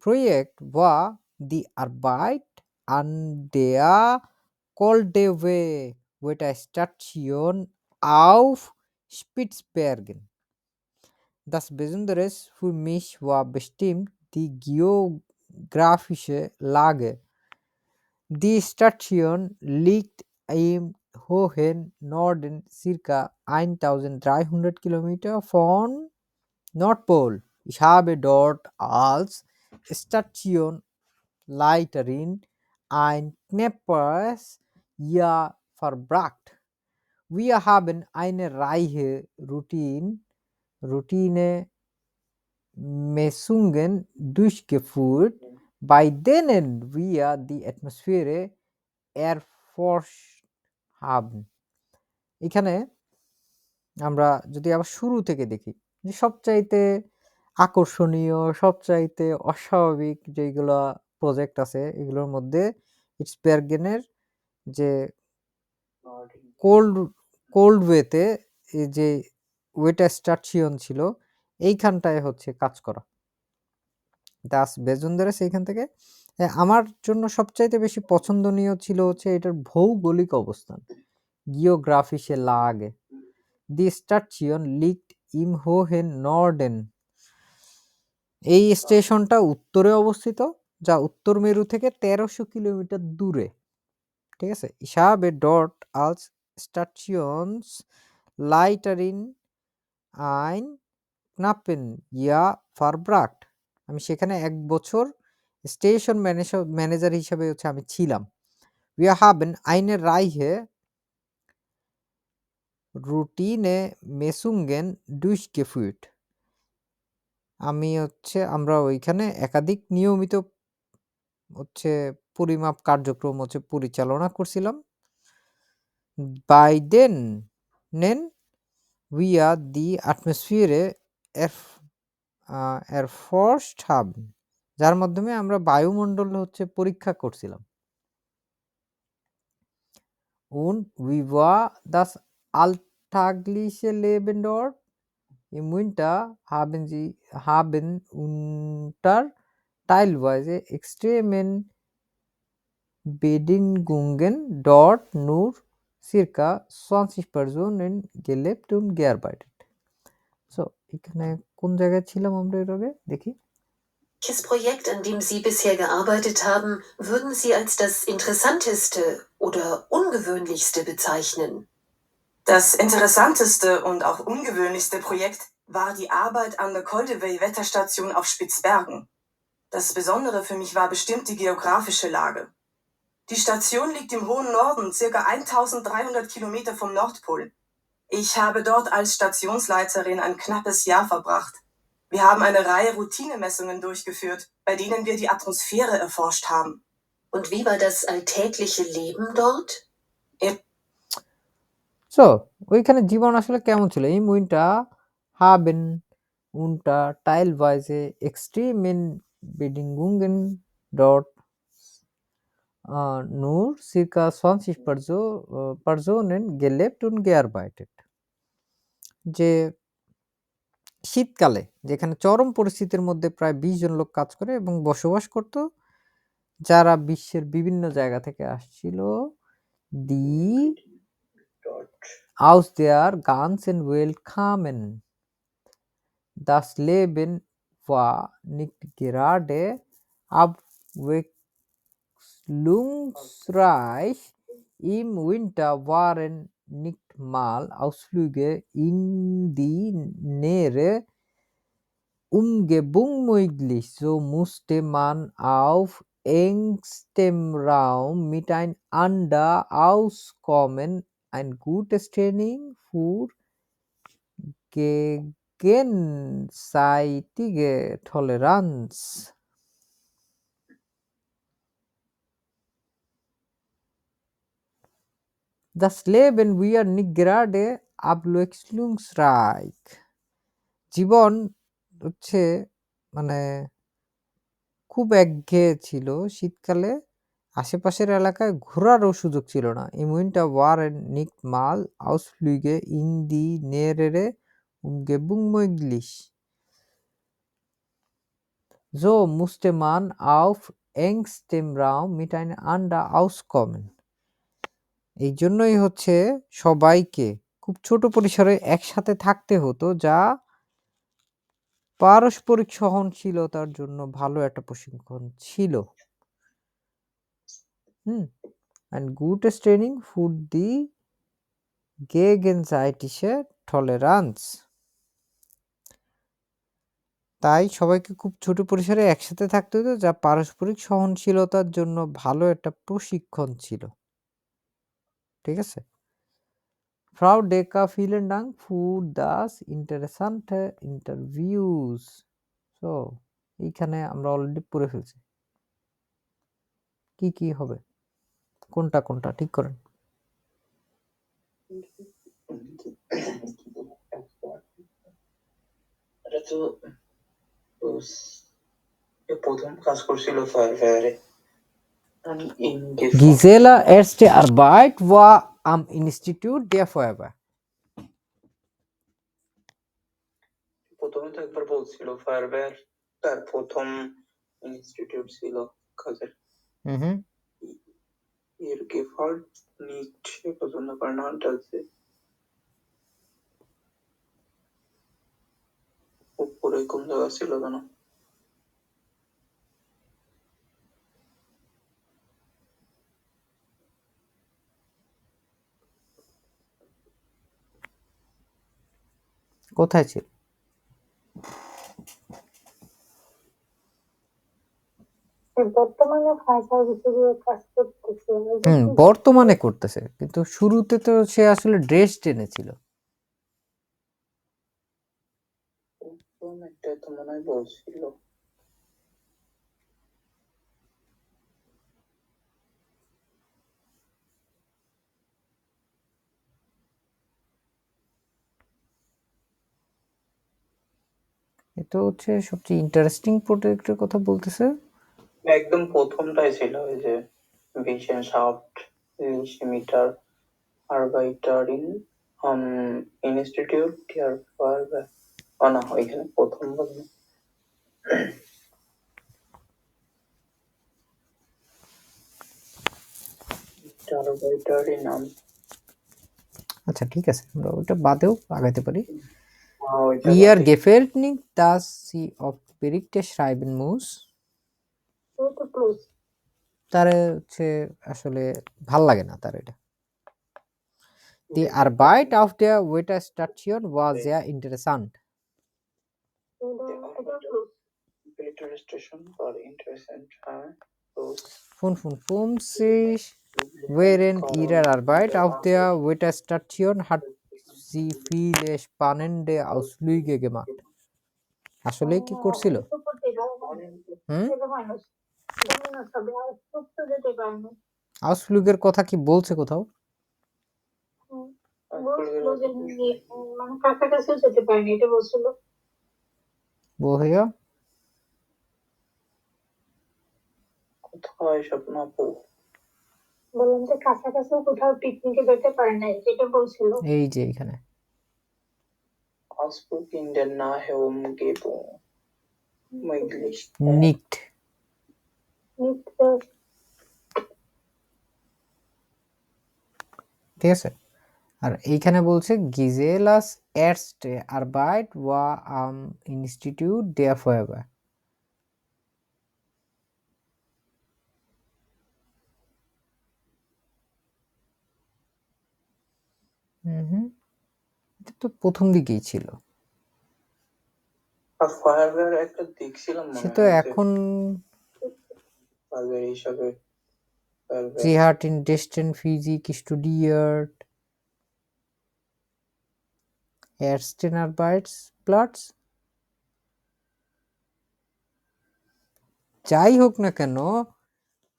Projekt war die Arbeit an der Koldewey-Wetterstation auf Spitzbergen. Das Besondere für mich war bestimmt die geografische Lage. Die Station liegt im hohen Norden, circa 1300 Kilometer von Nordpol. Ich habe dort als Stationleiterin ein knappes Jahr verbracht. Wir haben eine Reihe Routine-Messungen durchgeführt, bei denen wir die Atmosphäre erforscht haben. এখানে আমরা যদি আবার শুরু থেকে দেখি যে সবচাইতে আকর্ষণীয়, সবচাইতে অস্বাভাবিক যেগুলা প্রজেক্ট আছে এগুলোর মধ্যে স্পিটসবার্গেনের যে কোল্ডওয়েতে যে ওয়েটার স্টেশন ছিল এইখানটায় হচ্ছে কাজ করা। দাস বেজুন্দারেস এইখান থেকে আমার জন্য সবচাইতে বেশি পছন্দনীয় ছিল হচ্ছে এটার ভৌগোলিক অবস্থান, জিওগ্রাফিসে লাগে। দি স্টেশন লিগট ইম হোহেন নর্ডেন, এই স্টেশনটা উত্তরে অবস্থিত, যা উত্তর মেরু থেকে 1300 কিলোমিটার দূরে। ঠিক আছে, ich habe dort als Stationsleiterin ein knappen Jahr verbracht. আমি সেখানে 1 বছর স্টেশন ম্যানেজার হিসেবে হচ্ছে আমি ছিলাম। Wir haben eine Reihe Routine-Messungen durchgeführt. আমরা ওইখানে একাধিক নিয়মিত হচ্ছে পরিমাপ কার্যক্রম হচ্ছে পরিচালনা করছিলাম। Bei denen wir die Atmosphäre erforscht haben, যার মাধ্যমে আমরা বায়ুমণ্ডল হচ্ছে পরীক্ষা করছিলাম। Und wie war das alltägliche Leben dort? Im Winter haben unter teilweise extremen Bedingungen dort nur circa 20 Personen gelebt und gearbeitet. So, এখানে কোন জায়গায় ছিলাম আমরা এর আগে দেখি। Welches Projekt, an dem Sie bisher gearbeitet haben, würden Sie als das interessanteste oder ungewöhnlichste bezeichnen? Das interessanteste und auch ungewöhnlichste Projekt war die Arbeit an der Koldewey-Wetterstation auf Spitzbergen. Das Besondere für mich war bestimmt die geografische Lage. Die Station liegt im hohen Norden, circa 1300 Kilometer vom Nordpol. Ich habe dort als Stationsleiterin ein knappes Jahr verbracht. Wir haben eine Reihe Routinemessungen durchgeführt, bei denen wir die Atmosphäre erforscht haben. Und wie war das alltägliche Leben dort? So, ওইখানে জীবন আসলে কেমন ছিল? Im Winter haben unter teilweise extremen Bedingungen dort nur circa 20 Personen gelebt und gearbeitet. যে শীতকালে যেখানে চরম পরিস্থিতির মধ্যে প্রায় 20 জন লোক কাজ করে এবং বসবাস করত, যারা বিশ্বের বিভিন্ন জায়গা থেকে আসছিল। Die dort aus der ganzen Welt kamen. Das Leben war nicht gerade abwechslungsreich. Im Winter waren nicht mal Ausflüge in die nähere Umgebung möglich. So musste man auf engstem Raum miteinander auskommen. Ein gutes Training für gegenseitige Toleranz. Das Leben war nicht gerade abwechslungsreich. জীবন হচ্ছে মানে খুব একঘেয়ে ছিল। শীতকালে আশেপাশের এলাকায় ঘোরারও সুযোগ ছিল না। Im Winter waren nicht mal Ausflüge in die nähere Umgebung möglich. So musste man auf engstem Raum miteinander auskommen. এই জন্যই হচ্ছে সবাইকে খুব ছোট পরিসরে একসাথে থাকতে হতো, যা পারস্পরিক সহনশীলতার জন্য ভালো একটা প্রশিক্ষণ ছিল। Ein gutes Training für die gegenseitige Toleranz. তাই সবাইকে খুব ছোট পরিসরে একসাথে থাকতে হতো, যা পারস্পরিক সহনশীলতার জন্য ভালো একটা প্রশিক্ষণ ছিল। ঠিক আছে? Frau Decker, vielen Dank für das interessante Interviews. So, এইখানে আমরা অলরেডি পড়ে ফেলছি। কি কি হবে? কোনটা কোনটা ঠিক করেন। এটা তো প্রথম কাজ করছিল ফায়ারে। Gisela erste Arbeit war am Institut der Feuerwehr. প্রথমে তো একবার বলছিল ফায়ারওয়্যার তার প্রথম ইনস্টিটিউট ছিল কাজের। এর গেফার্ড নিট পছন্দ করে না আছে উপরে কোন জায়গা ছিল জানো? কোথায় ছিল? বর্তমানে ফায়ার সার্ভিসে কাজ করতেছে। বর্তমানে করতেছে, কিন্তু শুরুতে তো সে আসলে ড্রেস টেনেছিল। এটা তো মনে হয় বলছিল। এটা হচ্ছে সবচেয়ে ইন্টারেস্টিং প্রজেক্টের কথা বলতেছে। একদম প্রথমটাই ছিল ওই যে Wissenschaft Mitar Arbeiter in Institut der Feuerwehr। না ওইখানে প্রথম বলবো নাম। আচ্ছা ঠিক আছে, আমরা ওটা বাদেও আগাইতে পারি। Ihr gefällt nicht, dass sie oft Berichte schreiben muss? তার হচ্ছে আসলে ভাল লাগে না তার এটা। Die Arbeit auf der Wetterstation war sehr interessant. Während ihrer Arbeit auf der Wetterstation hat sie viele spannende Ausflüge gemacht. আসলে কি করছিল? আউসফ্লুগের কথা কি বলছে কোথাও? কাছাকাছি যেতে পারেনি, এটা বলছিল। Woher? কোথায় স্বপ্ন আপু? বললাম যে কাছাকাছি কোথাও পিকনিকে যেতে পারে নাই, যেটা বলছিল। এই যে এখানে Ausflug in der nahe Umgebung. Möglich. nicht. ঠিক আছে, আর এইখানে বলছে Giselas erste Arbeit war am Institut der Feuerwehr. এটা তো প্রথম দিকেই ছিল, আর ফায়ারওয়্যার একটা দেখছিলাম সে মনে তো হয় যে এখন ফায়ারওয়্যার হিসাবে ফায়ারওয়্যার Sie hat in Dresden Physik studiert. Ersten Arbeitsplatz. যাই হোক না কেন,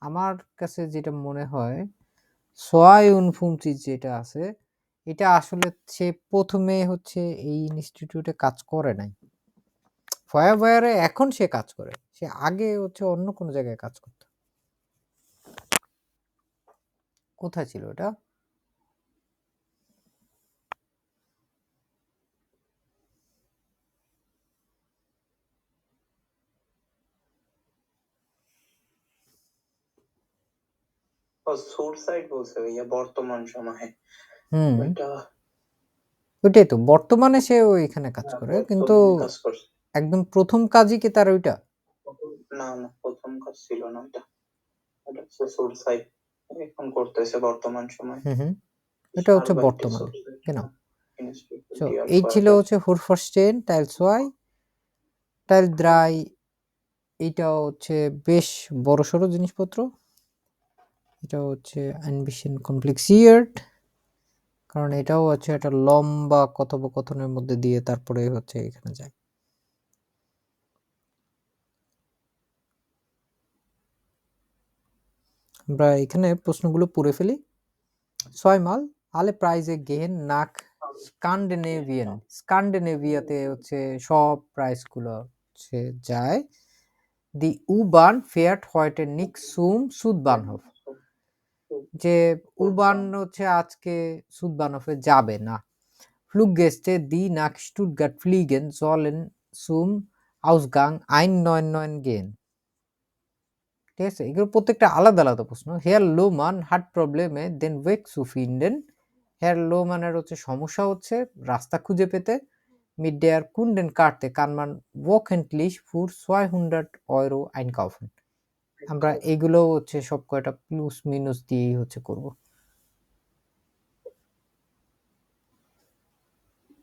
আমার কাছে যেটা মনে হয় 52 যেটা আছে, এটা আসলে সে প্রথমে হচ্ছে এই ইনস্টিটিউটে কাজ করে নাই, ফায়ারওয়্যারে এখন সে কাজ করে, সে আগে হচ্ছে অন্য কোনো জায়গায় কাজ করত। কোথায় ছিল এটা? সুসাইড বলছে ভাইয়া বর্তমান সময়ে। হুম, এটা ওইটাই তো, বর্তমানে সে ওইখানে কাজ করে, কিন্তু বর্তমানে কাজ করছে। একদম প্রথম কাজই কি তার ওইটা? না না, প্রথম কাজ ছিল না ওটা, ওটা হচ্ছে সুসাইড এখন করতেছে বর্তমান সময়। এটা হচ্ছে বর্তমানে কেন? So, এই ছিল হচ্ছে Hurferstein Teil 2, Teil 3 এইটা হচ্ছে বেশ বড়সড় জিনিসপত্র, এটা হচ্ছে ein bisschen kompliziert, কারণ এটাও হচ্ছে একটা লম্বা কথোপকথনের মধ্যে দিয়ে তারপরে হচ্ছে এখানে যায়। আমরা এখানে প্রশ্নগুলো পড়ে ফেলি। 6 মাল alle Preise gehen nach Skandinavien. স্ক্যান্ডিনেভিয়াতে হচ্ছে সব প্রাইসগুলো হচ্ছে যায়। Die U-Bahn fährt heute nicht zum Südbahnhof. যে U-Bahn হচ্ছে আজকে সুদবানফে যাবে না। Fluggäste, die nach Stuttgart fliegen, sollen zum Ausgang 199 gehen. ঠিক আছে, এগুলো প্রত্যেকটা আলাদা আলাদা প্রশ্ন। Herr Lohmann hat Probleme, den Weg zu finden. Herr Lohmanনের হচ্ছে সমস্যা হচ্ছে রাস্তা খুঁজে পেতে। Mit der Kundenkarte kann man wöchentlich für 200 Euro einkaufen. আমরা এগুলো হচ্ছে সব কয়টা প্লাস মিনাস দিয়েই হচ্ছে করব।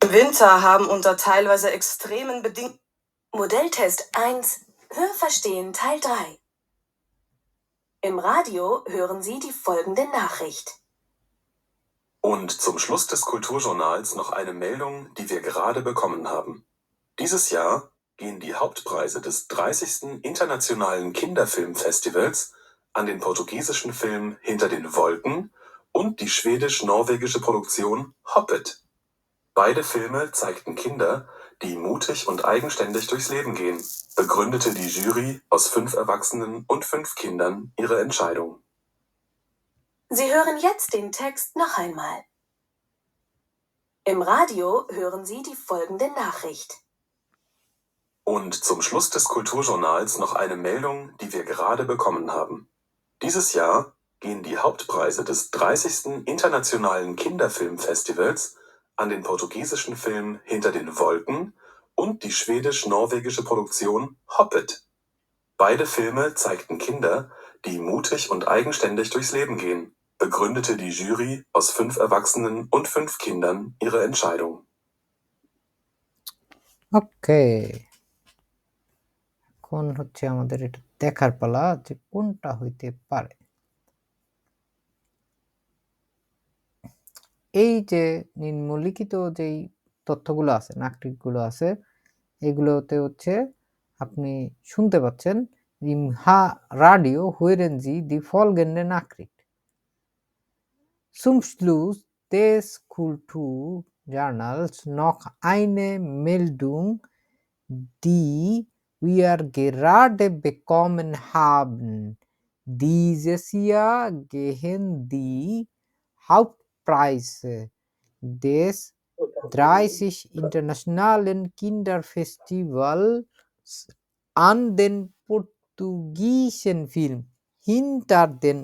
Im Winter haben unter teilweise extremen Bedingungen. Modelltest 1. Hörverstehen Teil 3. Im Radio hören Sie die folgende Nachricht. Und zum Schluss des Kulturjournals noch eine Meldung, die wir gerade bekommen haben. Dieses Jahr gehen die Hauptpreise des 30. Internationalen Kinderfilmfestivals an den portugiesischen Film Hinter den Wolken und die schwedisch-norwegische Produktion Hoppet. Beide Filme zeigten Kinder, die mutig und eigenständig durchs Leben gehen, begründete die Jury aus 5 Erwachsenen und 5 Kindern ihre Entscheidung. Sie hören jetzt den Text noch einmal. Im Radio hören Sie die folgende Nachricht. Und zum Schluss des Kulturjournals noch eine Meldung, die wir gerade bekommen haben. Dieses Jahr gehen die Hauptpreise des 30. Internationalen Kinderfilmfestivals an den portugiesischen Film Hinter den Wolken und die schwedisch-norwegische Produktion Hoppet. Beide Filme zeigten Kinder, die mutig und eigenständig durchs Leben gehen, begründete die Jury aus 5 Erwachsenen und 5 Kindern ihre Entscheidung. ওকে, এখন হচ্ছে আমাদের এটা দেখার পালা যে কোনটা হইতে পারে। এই যে নিম্নলিখিত যেই তথ্যগুলো আছে, নাকরিকগুলো আছে, এগুলোতে হচ্ছে আপনি শুনতে পাচ্ছেন im Radio hören Sie die folgende Nachricht. Zum Schluss des Kulturjournals noch eine Meldung, die wir gerade bekommen haben. Dieses Jahr gehen die Hauptpreise des 30 internationalen Kinderfestivals an den portugiesischen Film Hinter den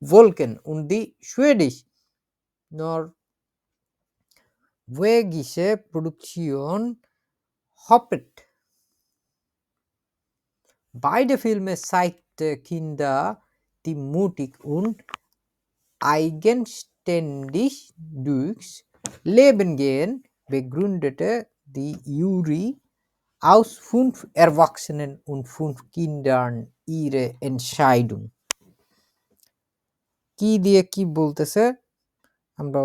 Wolken und die schwedisch-norwegische Produktion Hoppet. Beide Filme zeigten Kinder, die mutig und eigenständig durchs Leben gehen, begründete die Jury aus 5 Erwachsenen und 5 Kindern ihre Entscheidung. কি দিয়ে কি বলতেছে আমরা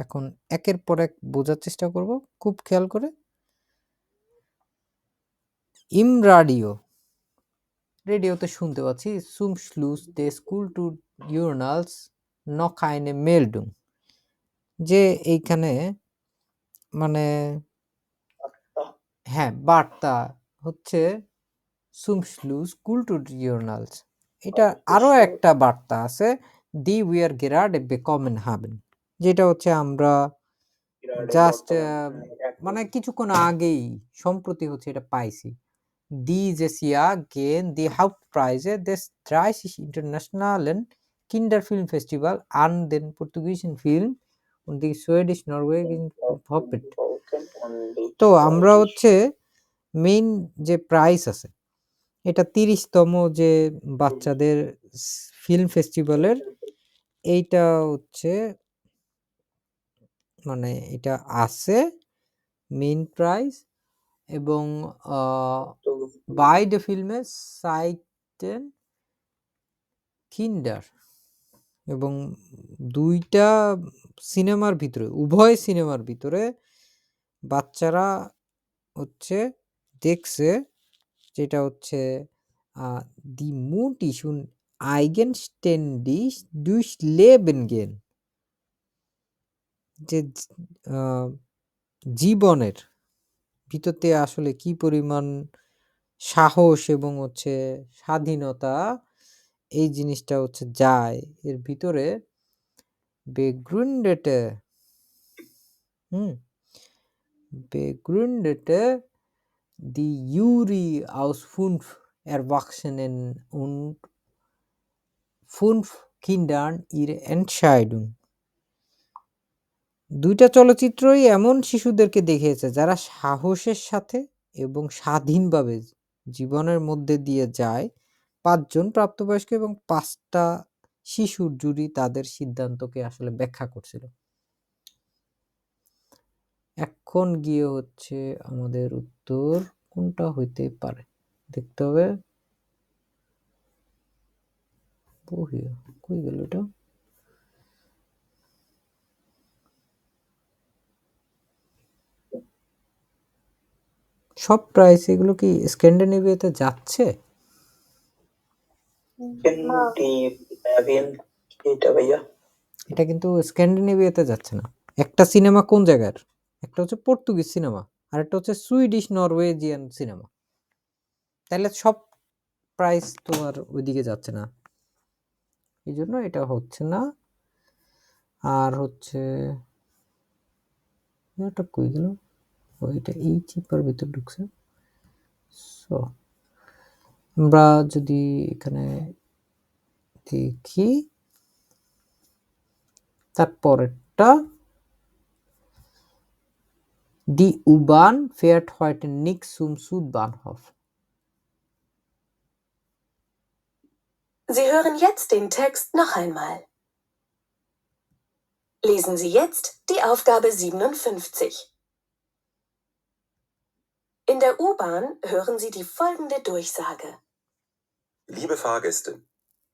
এখন একের পর এক বোঝার চেষ্টা করব, খুব খেয়াল করে। ইম রেডিওতে শুনতে পাচ্ছি zum Schluss des Kulturjournals noch eine Meldung, যে এইখানে মানে হ্যাঁ বার্তা হচ্ছে zum Schluss Kulturjournals, এটা আরো একটা বার্তা আছে die wir gerade bekommen haben, যেটা হচ্ছে আমরা জাস্ট মানে কিছুক্ষণ আগেই সম্প্রতি হচ্ছে এটা পাইছি। Dieses Jahr gehen die Hauptpreise des 30 internationalen Kinderfilmfestival an den portugiesischen Film und die schwedisch-norwegischen Hoppet. তো আমরা হচ্ছে মেইন যে প্রাইস আছে এটা 30তম যে বাচ্চাদের ফিল্ম ফেস্টিভ্যালের, এইটা হচ্ছে মানে এটা আছে মেইন প্রাইস, এবং beide Filme zeigten Kinder, এবং দুইটা সিনেমার ভিতরে উভয় সিনেমার ভিতরে বাচ্চারা হচ্ছে দেখছে, যেটা হচ্ছে die mutig und eigenständig durchs Leben gehen, যে জীবনের ভিতরতে আসলে কি পরিমাণ সাহস এবং হচ্ছে স্বাধীনতা এই জিনিসটা হচ্ছে যায় এর ভিতরে। begründete die Jury aus 5 Erwachsenen und 5 Kindern ihre Entscheidung. দুইটা চলচ্চিত্রই এমন শিশুদেরকে দেখিয়েছে যারা সাহসের সাথে এবং স্বাধীনভাবে জীবনের মধ্যে দিয়ে যায়। 5 জন প্রাপ্তবয়স্ক এবং 5টা শিশুর জুরি তাদের সিদ্ধান্তকে আসলে ব্যাখ্যা করছিল। এখন গিয়ে হচ্ছে আমাদের উত্তর কোনটা হইতে পারে দেখতে হবে। কই গেল এটা? সব প্রাইস এগুলো কি স্ক্যান্ডিনেভিয়াতে যাচ্ছে? এটা কিন্তু স্ক্যান্ডিনেভিয়াতে যাচ্ছে না। একটা সিনেমা কোন জায়গার? একটা হচ্ছে পর্তুগিজ সিনেমা আর একটা হচ্ছে সুইডিশ নরওয়েজিয়ান সিনেমা। তাহলে সব প্রাইস তোমার ওইদিকে যাচ্ছে না, এই জন্য এটা হচ্ছে না। আর হচ্ছে এটা কই গেল? ওইটা এই চিপার ভিতর ঢুকছে। সো আমরা যদি এখানে দেখি তারপরেরটা, Die U-Bahn fährt heute nicht zum Südbahnhof. Sie hören jetzt den Text noch einmal. Lesen Sie jetzt die Aufgabe 57. In der U-Bahn hören Sie die folgende Durchsage. Liebe Fahrgäste,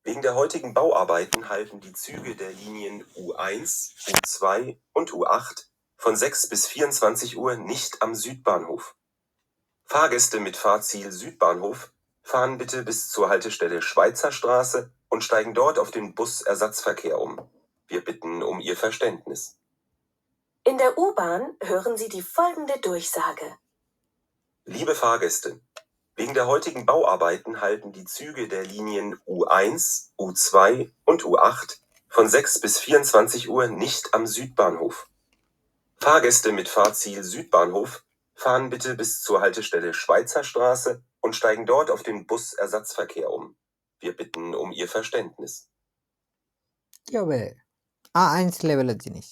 wegen der heutigen Bauarbeiten halten die Züge der Linien U1, U2 und U8 von 6 bis 24 Uhr nicht am Südbahnhof. Fahrgäste mit Fahrziel Südbahnhof fahren bitte bis zur Haltestelle Schweizer Straße und steigen dort auf den Busersatzverkehr um. Wir bitten um Ihr Verständnis. In der U-Bahn hören Sie die folgende Durchsage. Liebe Fahrgäste, wegen der heutigen Bauarbeiten halten die Züge der Linien U1, U2 und U8 von 6 bis 24 Uhr nicht am Südbahnhof. Fahrgäste mit Fahrziel Südbahnhof fahren bitte bis zur Haltestelle Schweizer Straße und steigen dort auf den Busersatzverkehr um. Wir bitten um Ihr Verständnis. কি হবে A1 লেভেলের জিনিস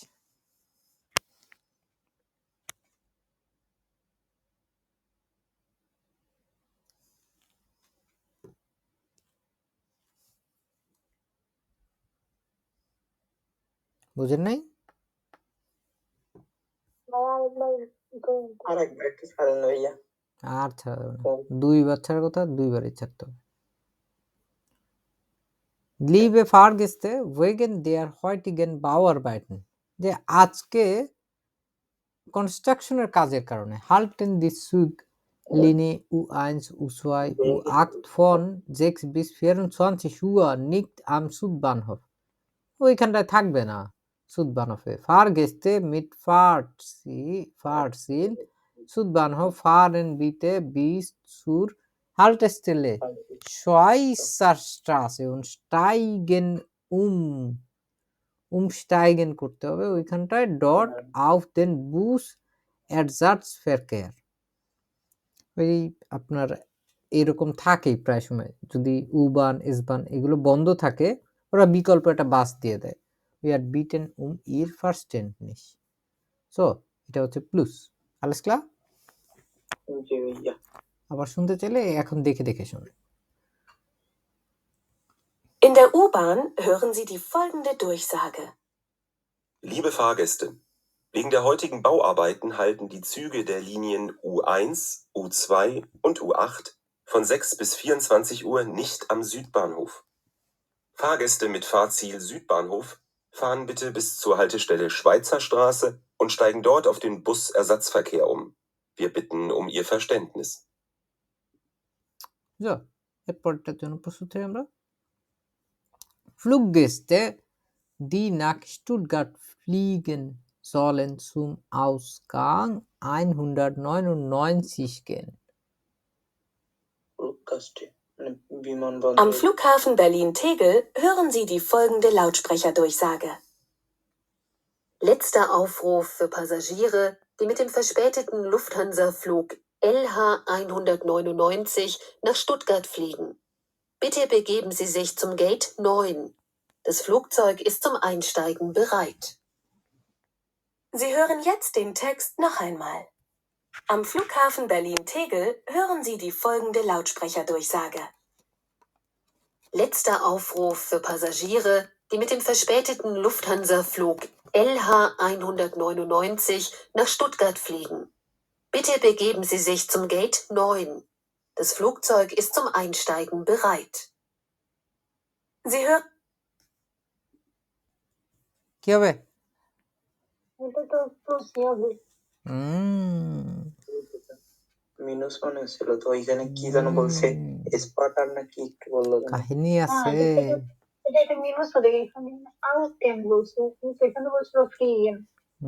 বুঝেন নাই ভাইয়া একবার করেন তো। আর একবার একটু ছাড়েন না ভাইয়া। আর ছাড়া যাবে না দুইবার ছাড়ার কথা দুইবারই ছাড়তে হবে Liebe Fahrgäste, wegen der heutigen Bauarbeiten যে আজকে কনস্ট্রাকশনের কাজের কারণে halten die Zug Linie U1, U2, U8 von 6 bis 24 Uhr nicht am Südbahnhof ওইখানটায় থাকবে না Südbahnhofe Fahrgäste mit Fahrziel Südbahnhof fahren bitte bis zur Haltestelle Schweizer Straße und steigen umsteigen করতে হবে ওইখানটায় dort auf den Busersatzverkehr ওই আপনার এরকম থাকেই প্রায় সময় যদি U-Bahn, S-Bahn এগুলো বন্ধ থাকে ওরা বিকল্প একটা বাস দিয়ে দেয় we are bitten ihr Verständnis so এটা হচ্ছে প্লাস alles klar জি ভাইয়া। আবার শুনতে চাইলে এখন দেখে দেখে শুনুন In der U-Bahn hören Sie die folgende Durchsage. Liebe Fahrgäste, wegen der heutigen Bauarbeiten halten die Züge der Linien U1, U2 und U8 von 6 bis 24 Uhr nicht am Südbahnhof. Fahrgäste mit Fahrziel Südbahnhof fahren bitte bis zur Haltestelle Schweizer Straße und steigen dort auf den Busersatzverkehr um. Wir bitten um Ihr Verständnis. so এরপরটার জন্য প্রস্তুত হই আমরা Fluggäste, die nach Stuttgart fliegen, sollen zum Ausgang 199 gehen. Fluggaste, মানে বিমানবন্দর। Am Flughafen Berlin-Tegel hören Sie die folgende Lautsprecherdurchsage. Letzter Aufruf für Passagiere, die mit dem verspäteten Lufthansa-Flug LH199 nach Stuttgart fliegen. Bitte begeben Sie sich zum Gate 9. Das Flugzeug ist zum Einsteigen bereit. Sie hören jetzt den Text noch einmal. Am Flughafen Berlin-Tegel hören Sie die folgende Lautsprecherdurchsage. Letzter Aufruf für Passagiere, die mit dem verspäteten Lufthansa-Flug LH199 nach Stuttgart fliegen. Bitte begeben Sie sich zum Gate 9. Das Flugzeug ist zum Einsteigen bereit. Sie hören কি হবে এটা তো প্রশ্নই হবে। মিনুস মনে হচ্ছিল তো ওইখানে কি যেন বলছে স্পার্টার না কি একটু বললো যেন। কাহিনী হ্যাঁ, আছে এটা একটা মিনুস হবে এখানে আউটটেন বলছে কিন্তু এখানে বলছিল ফ্রি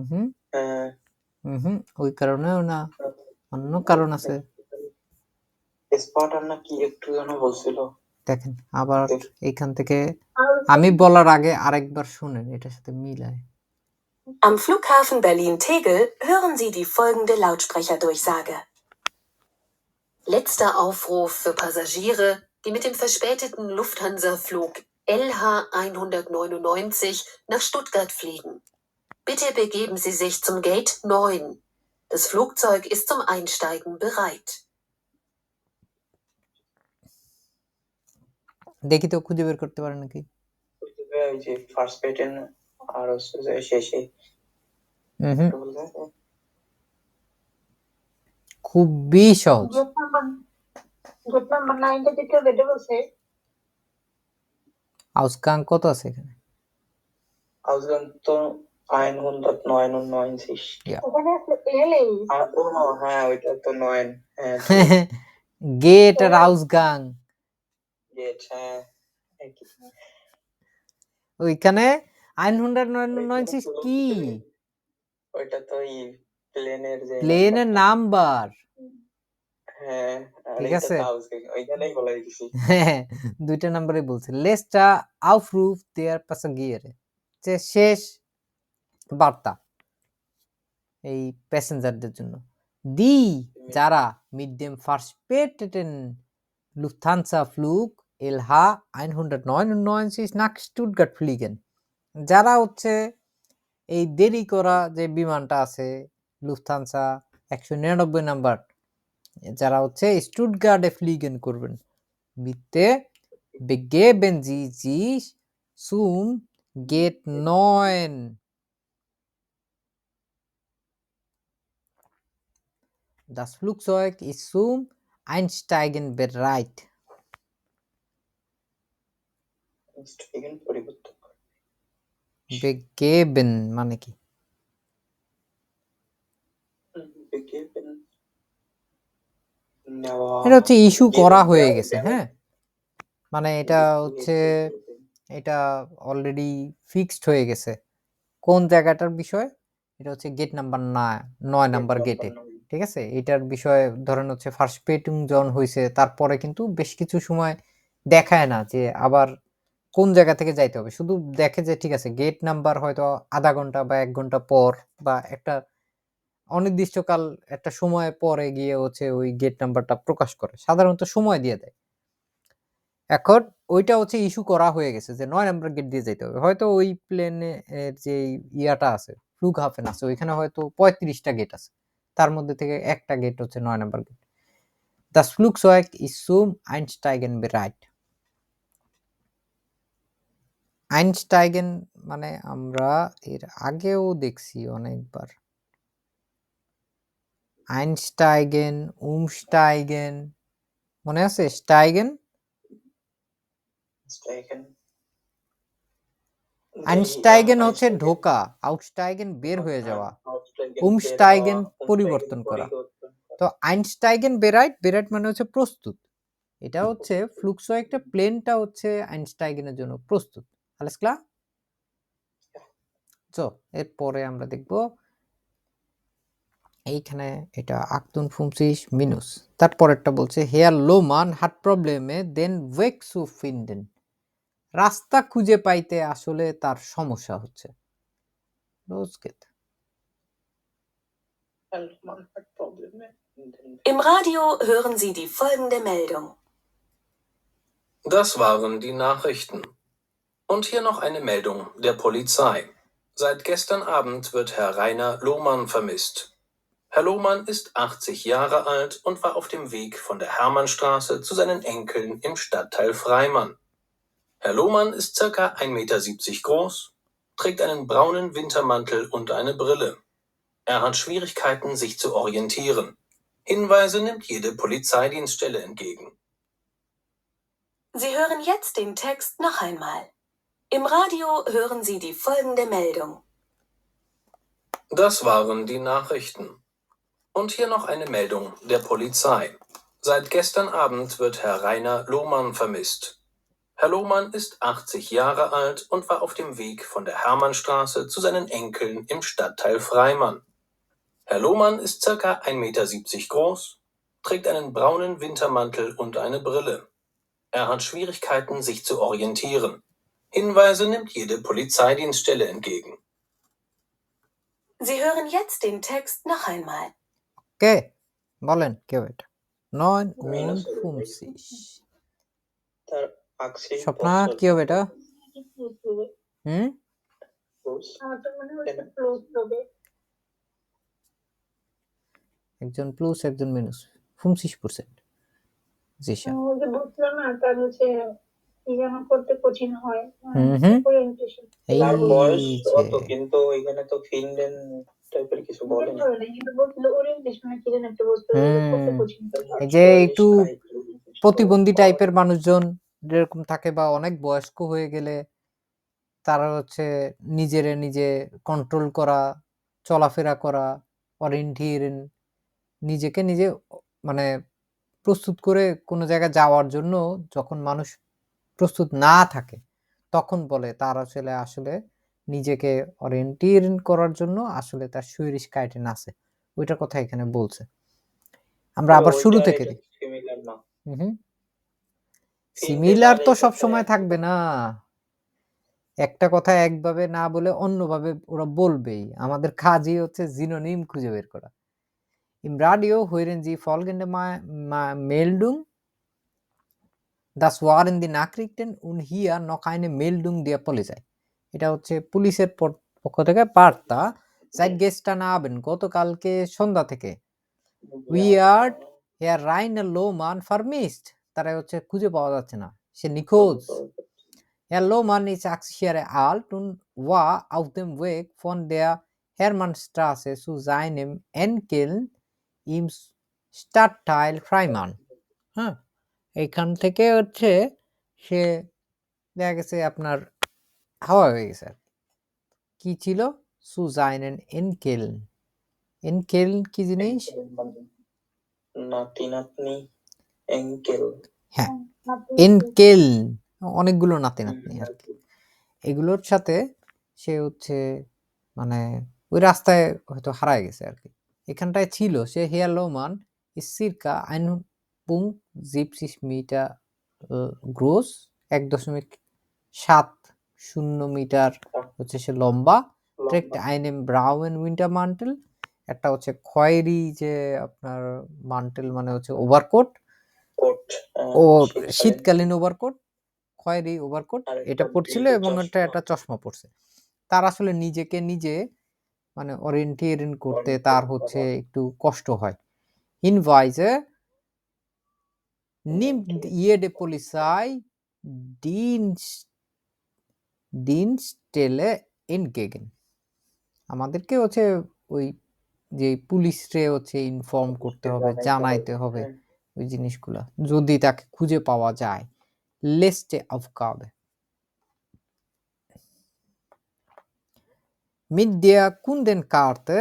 হুম হ্যাঁ হুম ওই কারণেও না অন্য কারণ আছে স্পার্টার না কি একটু যেন বলছিল। দেখেন আবার এইখান থেকে আর আমি বলার আগে আরেকবার শুনেন এটার সাথে মিলায় Am Flughafen Berlin-Tegel hören Sie die folgende Lautsprecherdurchsage. Letzter Aufruf für Passagiere, die mit dem verspäteten Lufthansa-Flug LH199 nach Stuttgart fliegen. Bitte begeben Sie sich zum Gate 9. Das Flugzeug ist zum Einsteigen bereit. দেখি তো খুঁজে বের করতে পারে নাকি ওই যে first পেটেন আর হচ্ছে যে শেষে হুম খুবই সহজ গেট নাম্বার 9 টা দিতে হবে এটা বলছে আউসকাং কত আছে এখানে Ausgang তো 199 Ja. ওখানে আছে এলএই আর ও হ্যাঁ ওইটা তো 9 হ্যাঁ গেট আর আউসগাং গেট হ্যাঁ একই। ওইখানে 199 কি ওইটা তো এই প্লেনের যে প্লেনের নাম্বার হ্যাঁ, আর ঠিক এটা আছে? তো ওইখানেই বলে দিছি। হ্যাঁ, ২ টা নাম্বারেই বলছে। Letzter Aufruf der Passagiere, যে শেষ বার্তা এই প্যাসেঞ্জারদের জন্য। Die, যারা mit dem verspäteten Lufthansa-Flug LH-199 nach Stuttgart fliegen, যারা হচ্ছে এই দেরি করা যে বিমানটা আছে লুফথানসা 199 নাম্বার, যারা হচ্ছে স্টুটগার্টে ফ্লিগেন করবেন, bitte begeben Sie sich zum Gate 9. Das Flugzeug ist zum Einsteigen bereit. Einsteigen পরিবর্তন করে। Begeben মানে কি? begeben নেওয়া এটা হচ্ছে ইস্যু করা হয়ে গেছে, দেওয়া- হ্যাঁ? মানে এটা হচ্ছে এটা অলরেডি ফিক্সড হয়ে গেছে। কোন জায়গাটার বিষয়? এটা হচ্ছে গেট নাম্বার 9 নাম্বার গেটে। ঠিক আছে? এটার বিষয়ে ধরেন হচ্ছে ফার্স্ট পেটিং জন হইছে, তারপরে কিন্তু বেশ কিছু সময় দেখায় না যে আবার কোন জায়গা থেকে যাইতে হবে। শুধু দেখে যে ঠিক আছে গেট নাম্বার হয়তো আধা ঘন্টা বা ১ ঘন্টা পর বা একটা অনির্দিষ্টকাল একটা সময় পরে গিয়ে হচ্ছে ওই গেট নাম্বারটা প্রকাশ করে। সাধারণত সময় দিয়ে দেয়। এখন ওইটা হচ্ছে ইস্যু করা হয়ে গেছে যে ৯ নাম্বার গেট দিয়ে যাইতে হবে। হয়তো ওই প্লেনে এর যে ইয়াটা আছে, ফ্লুগহাফেন আছে, ওইখানে হয়তো ৩৫ টা গেট আছে। তার মধ্যে থেকে একটা গেট হচ্ছে ৯ number gate. Das Flugzeug ist zum Einsteigen bereit. Einsteigen মানে আমরা এর আগেও দেখছি অনেকবার। Einsteigen, umsteigen মনে আছে? Steigen? Einsteigen Einsteigen হচ্ছে ঢোকা, outsteigen বের হয়ে যাওয়া, umsteigen পরিবর্তন করা। তো Einsteigen bereit, bereit মানে হচ্ছে প্রস্তুত। এটা হচ্ছে ফ্লুগজয়েগটা প্লেনটা হচ্ছে Einsteigen এর জন্য প্রস্তুত। Alles klar? So, এরপরে আমরা দেখব এইখানে এটা Achtung 50 minus। তারপরেরটা বলছে Herr Lohmann hat Probleme den Weg zu finden। রাস্তা খুঁজে পাইতে আসলে তার সমস্যা হচ্ছে। Los geht's। Man hat Probleme. Im Radio hören Sie die folgende Meldung. Das waren die Nachrichten. Und hier noch eine Meldung der Polizei. Seit gestern Abend wird Herr Rainer Lohmann vermisst. Herr Lohmann ist 80 Jahre alt und war auf dem Weg von der Hermannstraße zu seinen Enkeln im Stadtteil Freimann. Herr Lohmann ist ca. 1,70 Meter groß, trägt einen braunen Wintermantel und eine Brille. Er hat Schwierigkeiten, sich zu orientieren. Hinweise nimmt jede Polizeidienststelle entgegen. Sie hören jetzt den Text noch einmal. Im Radio hören Sie die folgende Meldung. Das waren die Nachrichten. Und hier noch eine Meldung der Polizei. Seit gestern Abend wird Herr Rainer Lohmann vermisst. Herr Lohmann ist 80 Jahre alt und war auf dem Weg von der Hermannstraße zu seinen Enkeln im Stadtteil Freimann. Herr Lohmann ist ca. 1,70 Meter groß, trägt einen braunen Wintermantel und eine Brille. Er hat Schwierigkeiten, sich zu orientieren. Hinweise nimmt jede Polizeidienststelle entgegen. Sie hören jetzt den Text noch einmal. Okay, বলেন কেউ এটা। 59। তার আক্সি স্বপ্না কি হবে এটা? হুম? আমার তো মনে হচ্ছে ক্লোজ হবে। একজন প্লাস একজন মিনাস 50%। জিশা। ওই যে বুঝলো না তার হচ্ছে কি যেন করতে কঠিন হয়। ওরিয়েন্টেশন। এই তার বয়স যে অত, কিন্তু এখানে তো ফিনল্যান্ড টাইপের কিছু বলে না। কিন্তু বলছিল ওরিয়েন্টেশন কি যেন একটা বস্তু করতে কঠিন। এই যে একটু প্রতিবন্ধী টাইপের মানুষজন যেরকম থাকে বা অনেক বয়স্ক হয়ে গেলে তারা হচ্ছে নিজে কন্ট্রোল করা, চলাফেরা করা, ওরিয়েন্টিং, নিজেকে নিজে মানে প্রস্তুত করে কোনো জায়গায় যাওয়ার জন্য যখন মানুষ প্রস্তুত না থাকে তখন বলে তার আসলে নিজেকে ওরিয়েন্টিং করার জন্য আসলে তার Schwierigkeiten আছে। ওইটার কথা এখানে বলছে। আমরা আবার শুরু ওইটা থেকে এটা দেখি। সিমিলার না। সিমিলার তো তাহলে সবসময় এটাতে থাকবে না। একটা কথা একভাবে না বলে অন্যভাবে ওরা বলবেই। আমাদের কাজই হচ্ছে সিনোনিম খুঁজে বের করা। Im Radio hören Sie folgende Meldung. Das waren die Nachrichten und hier noch eine Meldung der Polizei. এটা হচ্ছে পুলিশের পক্ষ থেকে বার্তা। Seit gestern Abend, গতকালকে সন্ধ্যা থেকে। Weird, Herr Rainer Lohmann vermisst. তারা হচ্ছে খুঁজে পাওয়া যাচ্ছে না। সে নিখোঁজ। Herr Lohmann ist 80 Jahre alt und war auf dem Weg von der Hermannstraße zu seinem Enkel im Stadtteil Freimann. হ্যাঁ, এইখান থেকে হচ্ছে সে দেখা গেছে আপনার হাওয়া হয়ে গেছে। কি ছিল? zu seinen Enkel. Enkel কি জিনিস? নাতি নাতনি, এঙ্কেল। হ্যাঁ, এনকেল অনেকগুলো নাতি নাতনি আর কি। এগুলোর সাথে সে হচ্ছে মানে ওই রাস্তায় হয়তো হারায় গেছে আর কি। এখানটায় ছিল সে Herr Lohmann ist circa 1.70 Meter groß, 1.70 metre হচ্ছে সে লম্বা। trägt einen braunen Wintermantel, একটা হচ্ছে খয়েরি যে আপনার মান্টেল মানে হচ্ছে ওভারকোট, কোট, ও শীতকালীন ওভারকোট, খয়েরি ওভারকোট এটা পরছিল এবং একটা চশমা পরছে। তার আসলে নিজেকে নিজে মানে ওরিয়েন্টিং করতে তার হচ্ছে একটু কষ্ট হয়। Hinweise nimmt jede Polizei Dienststelle entgegen. আমাদেরকে হচ্ছে ওই যে পুলিশরে হচ্ছে ইনফর্ম করতে হবে, জানাইতে হবে ওই জিনিসগুলা যদি তাকে খুঁজে পাওয়া যায়। Letzte Aufgabe. Mit der Kundenkarte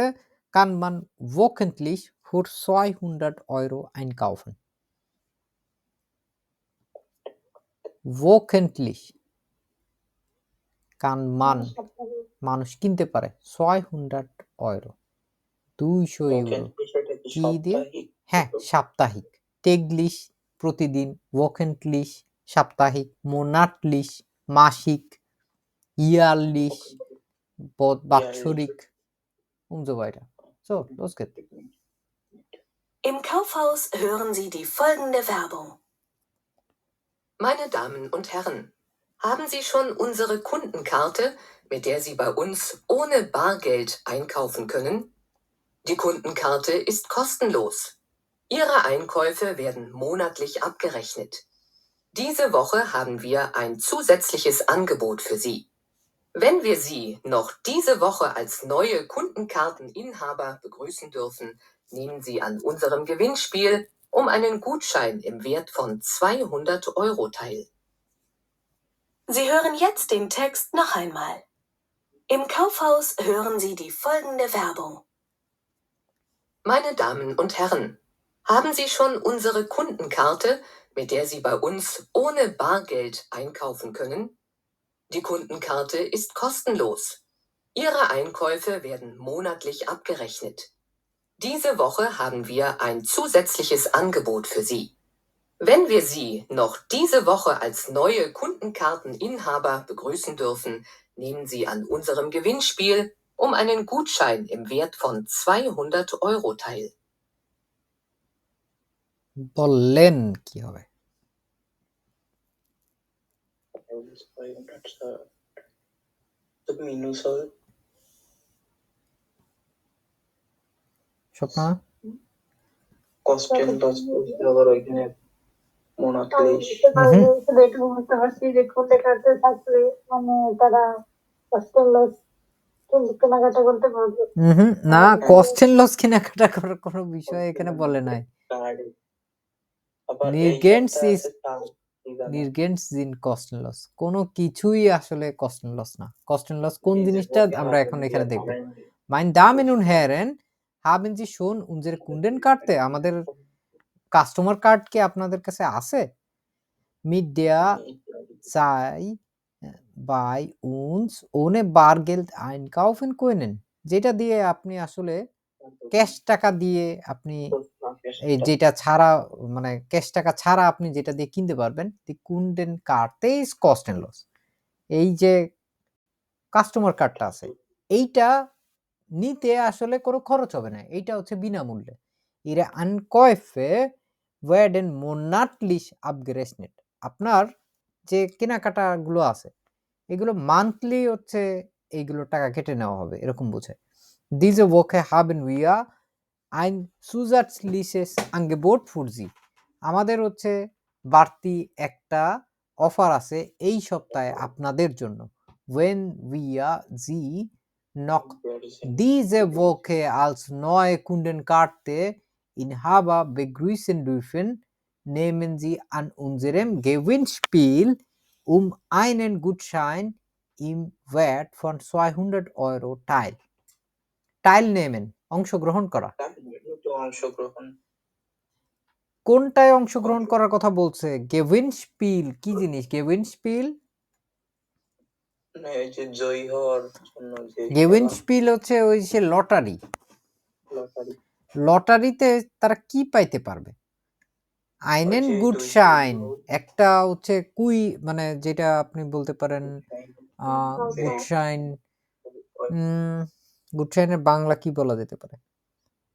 kann man wöchentlich für 200 € einkaufen. Wöchentlich kann man মানুষ কিনতে পারে 200 €, 200 €। কি দিয়ে? হ্যাঁ, সাপ্তাহিক। täglich প্রতিদিন, wöchentlich সাপ্তাহিক, monatlich মাসিক, jährlich বাৎসরিক und so weiter. So, los geht's. Im Kaufhaus hören Sie die folgende Werbung. Meine Damen und Herren, haben Sie schon unsere Kundenkarte, mit der Sie bei uns ohne Bargeld einkaufen können? Die Kundenkarte ist kostenlos. Ihre Einkäufe werden monatlich abgerechnet. Diese Woche haben wir ein zusätzliches Angebot für Sie. Wenn wir Sie noch diese Woche als neue Kundenkarteninhaber begrüßen dürfen, nehmen Sie an unserem Gewinnspiel um einen Gutschein im Wert von 200 € teil. Sie hören jetzt den Text noch einmal. Im Kaufhaus hören Sie die folgende Werbung. Meine Damen und Herren, haben Sie schon unsere Kundenkarte, mit der Sie bei uns ohne Bargeld einkaufen können? Die Kundenkarte ist kostenlos. Ihre Einkäufe werden monatlich abgerechnet. Diese Woche haben wir ein zusätzliches Angebot für Sie. Wenn wir Sie noch diese Woche als neue Kundenkarteninhaber begrüßen dürfen, nehmen Sie an unserem Gewinnspiel um einen Gutschein im Wert von 200 € teil. বললেন কি হবে? minus হবে স্বপ্না কস্টেন 10 আবার ওইখানে monatlich শুধু এটুকু বুঝতে পারছি যে কোনটা কাটতে থাকলে মানে তারা কষ্টের লস কেনাকাটা করতে পারবে। না, কস্ট এন্ড লস কেনাকাটা করার কোনো বিষয় এখানে বলে নাই। আবার নির্গেন্স ইন কস্ট এন্ড লস কোনো কিছুই আসলে কস্ট এন্ড লস না। কস্ট এন্ড লস কোন জিনিসটা আমরা এখন এখানে দেখব। Meine Damen und Herren, haben Sie schon unsere Kundenkarte? আমাদের কাস্টমার কার্ড কি আপনাদের কাছে আছে? Mit der Sie bei uns ohne Bargeld einkaufen können. যেটা দিয়ে আপনি আসলে ক্যাশ টাকা দিয়ে আপনি এই যেটা ছাড়া মানে ক্যাশ টাকা ছাড়া আপনি যেটা দিয়ে কিনতে পারবেন, দি কুন্ডেন কার্ডতে ইজ কস্ট এন্ড লস। এই যে কাস্টমার কার্ডটা আছে এইটা নিতে আসলে কোনো খরচ হবে না, এইটা হচ্ছে বিনামূল্যে। ইরে আনকয়েফে ওয়েডেন মোনাটলিশ আপগ্রেসনেট, আপনার যে কেনাকাটাগুলো আছে এগুলো মান্থলি হচ্ছে এইগুলো টাকা কেটে নেওয়া হবে, এরকম বোঝায়। Diese Woche haben wir ein Zusatzliches Angebot für Sie. আমাদের হচ্ছে বাড়তি একটা অফার আছে এই সপ্তাহে আপনাদের জন্য। Wenn wir Sie noch diese Woche als neue Kundenkarte Inhaber begrüßen dürfen, nehmen Sie an unserem Gewinnspiel einen Gutschein im Wert von 200 Euro teil. Teilnehmen, অংশগ্রহণ করা। অংশগ্রহণ কোনটায় অংশগ্রহণ করার কথা বলছে? গেভিনস্পিল কি জিনিস? গেভিনস্পিল মানে এই যে জয়ী হওয়ার জন্য যে গেভিনস্পিল হচ্ছে ওই যে লটারি। লটারি লটারিতে তারা কি পাইতে পারবে? আইনেন ওই যে গুডশাইন, 200 একটা হচ্ছে কুই মানে যেটা আপনি বলতে পারেন গুডশাইন। গুডশাইনের বাংলা কি বলা যেতে পারে?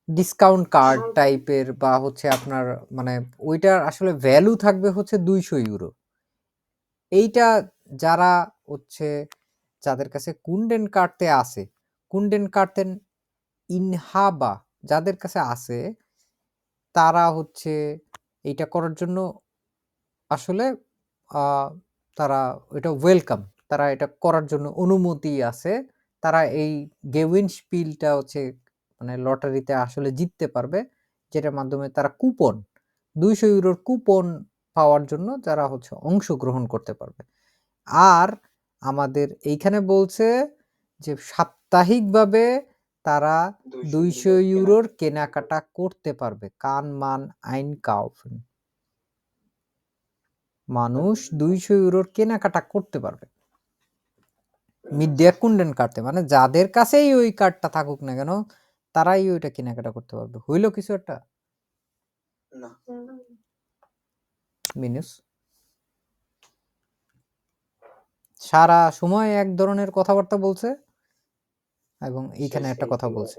ডিসকাউন্ট কার্ড টাইপের, বা হচ্ছে আপনার মানে ওইটার আসলে ভ্যালু থাকবে হচ্ছে 200 ইউরো। এইটা যারা হচ্ছে যাদের কাছে কুন্ডেন কার্ডতে আছে, কুন্ডেন কার্টেন ইনহাবা যাদের কাছে আছে তারা হচ্ছে এইটা করার জন্য আসলে তারা এটা ওয়েলকাম, তারা এটা করার জন্য অনুমতি আছে। তারা এই গেভিনস্পিলটা হচ্ছে মানে লটারিতে আসলে জিততে পারবে, যেটার মাধ্যমে তারা কুপন 200 ইউরোর কুপন পাওয়ার জন্য যারা হচ্ছে অংশগ্রহণ করতে পারবে। আর আমাদের এইখানে বলছে যে সাপ্তাহিকভাবে তারা 200 ইউরোর কেনাকাটা করতে পারবে। কান মান আইন কাউফেন, মানুষ 200 ইউরোর কেনাকাটা করতে পারবে মিডিয়া কুন্ডেন কার্ডে, মানে যাদের কাছেই ওই কার্ডটা থাকুক না কেন তারাই ওইটা কেনাকাটা করতে পারবে। হইল কিছু একটা না মিনুস সারা সময় এক ধরনের কথাবার্তা বলছে এবং এইখানে একটা কথা বলছে।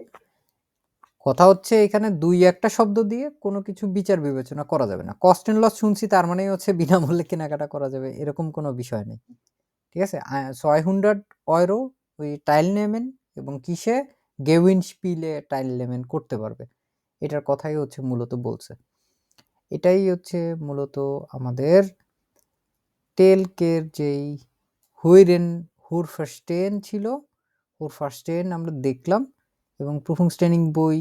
কথা হচ্ছে এখানে দুই একটা শব্দ দিয়ে কোনো কিছু বিচার বিবেচনা করা যাবে না। কস্ট এন্ড লস শুনছি তার মানে হচ্ছে বিনামূল্যে কেনাকাটা করা যাবে এরকম কোনো বিষয় নেই, ঠিক আছে। 600 ইউরো ওই টাইল নেমেন এবং কিসে গেভিনস্পিলে টাইল নেমেন করতে পারবে, এটার কথাই হচ্ছে মূলত বলছে। এটাই হচ্ছে মূলত আমাদের টেলকের যেই হুইরেন হুরফাস্টেন ছিল, হুরফাস্টেন আমরা দেখলাম এবং প্রুফুংস্টেনিং বই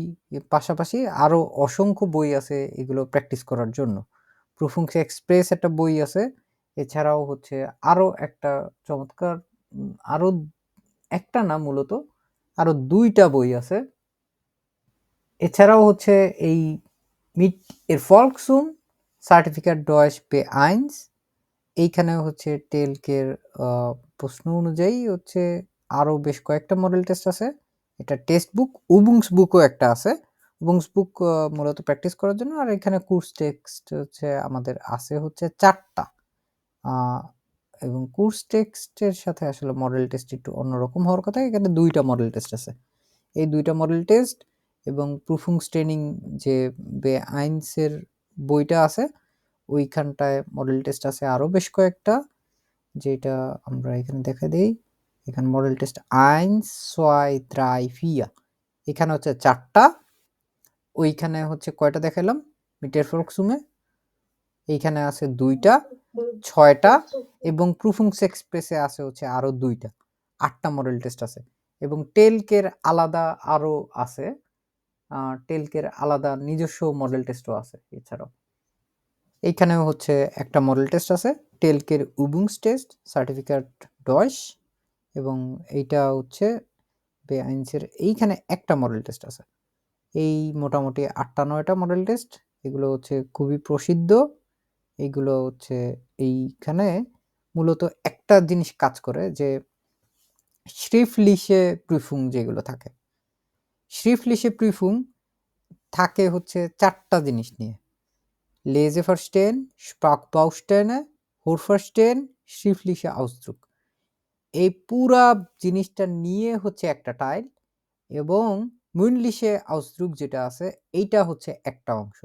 পাশাপাশি আরও অসংখ্য বই আছে এগুলো প্র্যাকটিস করার জন্য। প্রুফুংস এক্সপ্রেস একটা বই আছে, এছাড়াও হচ্ছে আরও একটা চমৎকার আরও একটা না মূলত আরও 2টা বই আছে। এছাড়াও হচ্ছে এই মিট এর ফলকসুম সার্টিফিকেট ডয়েশ পে আইনস, এইখানে হচ্ছে টেলকের প্রশ্ন অনুযায়ী হচ্ছে আরও বেশ কয়েকটা মডেল টেস্ট আছে। এটা টেক্সট বুক, উবুংস বুকও একটা আছে, উবুংস বুক মূলত প্র্যাকটিস করার জন্য। আর এখানে কোর্স টেক্সট হচ্ছে আমাদের আছে হচ্ছে 4টা, এবং কোর্স টেক্সটের সাথে আসলে মডেল টেস্ট একটু অন্যরকম হওয়ার কথা। এখানে 2টা মডেল টেস্ট আছে, এই 2টা মডেল টেস্ট এবং প্রুফুংস্টেনিং যে বে আইনসের বইটা আছে ওইখানটায় মডেল টেস্ট আছে আরও বেশ কয়েকটা, যেটা আমরা এখানে দেখা দেই। এখানে মডেল টেস্ট 1 2 3 4, এখানে হচ্ছে 4টা, ওইখানে হচ্ছে কয়টা দেখালাম মিটার ফলকসুমে, এইখানে আছে 2টা 6টা এবং প্রুফুংস এক্সপ্রেসে আছে হচ্ছে আরও 2টা, 8টা মডেল টেস্ট আছে। এবং টেলকের আলাদা আরও আছে, টেলকের আলাদা নিজস্ব মডেল টেস্টও আছে। এছাড়াও এইখানেও হচ্ছে একটা মডেল টেস্ট আছে টেলকের উবুংস টেস্ট সার্টিফিকেট ডয়েশ, এবং এইটা হচ্ছে বে আইনসের এইখানে একটা মডেল টেস্ট আছে। এই মোটামুটি 8টা 9টা মডেল টেস্ট, এগুলো হচ্ছে খুবই প্রসিদ্ধ। এইগুলো হচ্ছে এইখানে মূলত একটা জিনিস কাজ করে যে schriftliche Prüfung যেগুলো থাকে, schriftliche Prüfung থাকে হচ্ছে 4টা জিনিস নিয়ে। Lese verstehen, Sprachbausteine, Hörverstehen, schriftliche Ausdruck। এই পুরা জিনিসটা নিয়ে হচ্ছে একটা টাইল এবং mündliche Ausdruck যেটা আছে এইটা হচ্ছে একটা অংশ।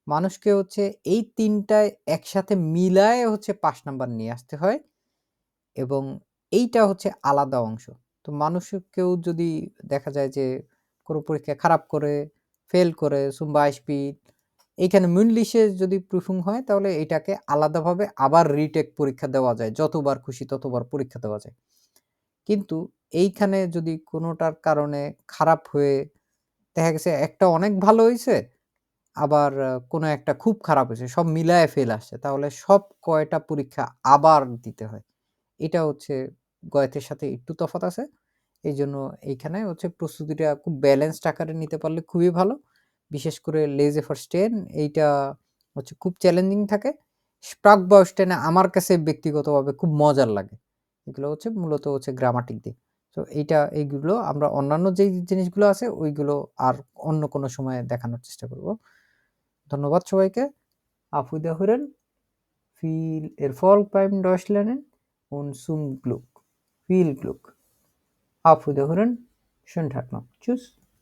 মানুষকে হচ্ছে এই ৩টায় একসাথে মিলায়ে হচ্ছে ৫ নাম্বার নিয়ে আসতে হয় এবং এইটা হচ্ছে আলাদা অংশ। তো মানুষকেও যদি দেখা যায় যে কোনো পরীক্ষায় খারাপ করে, ফেল করে, zum Beispiel এইখানে mündliche যদি prüfung হয় তাহলে এটাকে আলাদাভাবে আবার রিটেক পরীক্ষা দেওয়া যায়। যতবার খুশি ততবার পরীক্ষা দেওয়া যায়। কিন্তু এইখানে যদি কোনোটার কারণে খারাপ হয়ে দেখা গেছে একটা অনেক ভালো হইছে, আবার কোনো একটা খুব খারাপ হইছে। সব মিলায়ে ফেল আসছে। তাহলে সব কয়টা পরীক্ষা আবার দিতে হয়। এটা হচ্ছে গয়েতের সাথে একটু তফাৎ আছে। এইজন্য এইখানে হচ্ছে প্রস্তুতিটা খুব ব্যালেন্সড আকারে নিতে পারলে খুবই ভালো। বিশেষ করে Lese verstehen এইটা হচ্ছে খুব চ্যালেঞ্জিং থাকে। Sprachbausteine আমার কাছে ব্যক্তিগতভাবে খুব মজার লাগে। এগুলো হচ্ছে মূলত হচ্ছে গ্রামাটিক দিয়ে। তো এইগুলো আমরা অন্যান্য যেই জিনিসগুলো আছে ওইগুলো আর অন্য কোনো সময়ে দেখানোর চেষ্টা করব। ধন্যবাদ সবাইকে। Auf Wiederhören, viel Erfolg beim Deutschlernen und zum Glück. Viel Glück. Auf Wiederhören. Schönen Tag noch. Tschüss.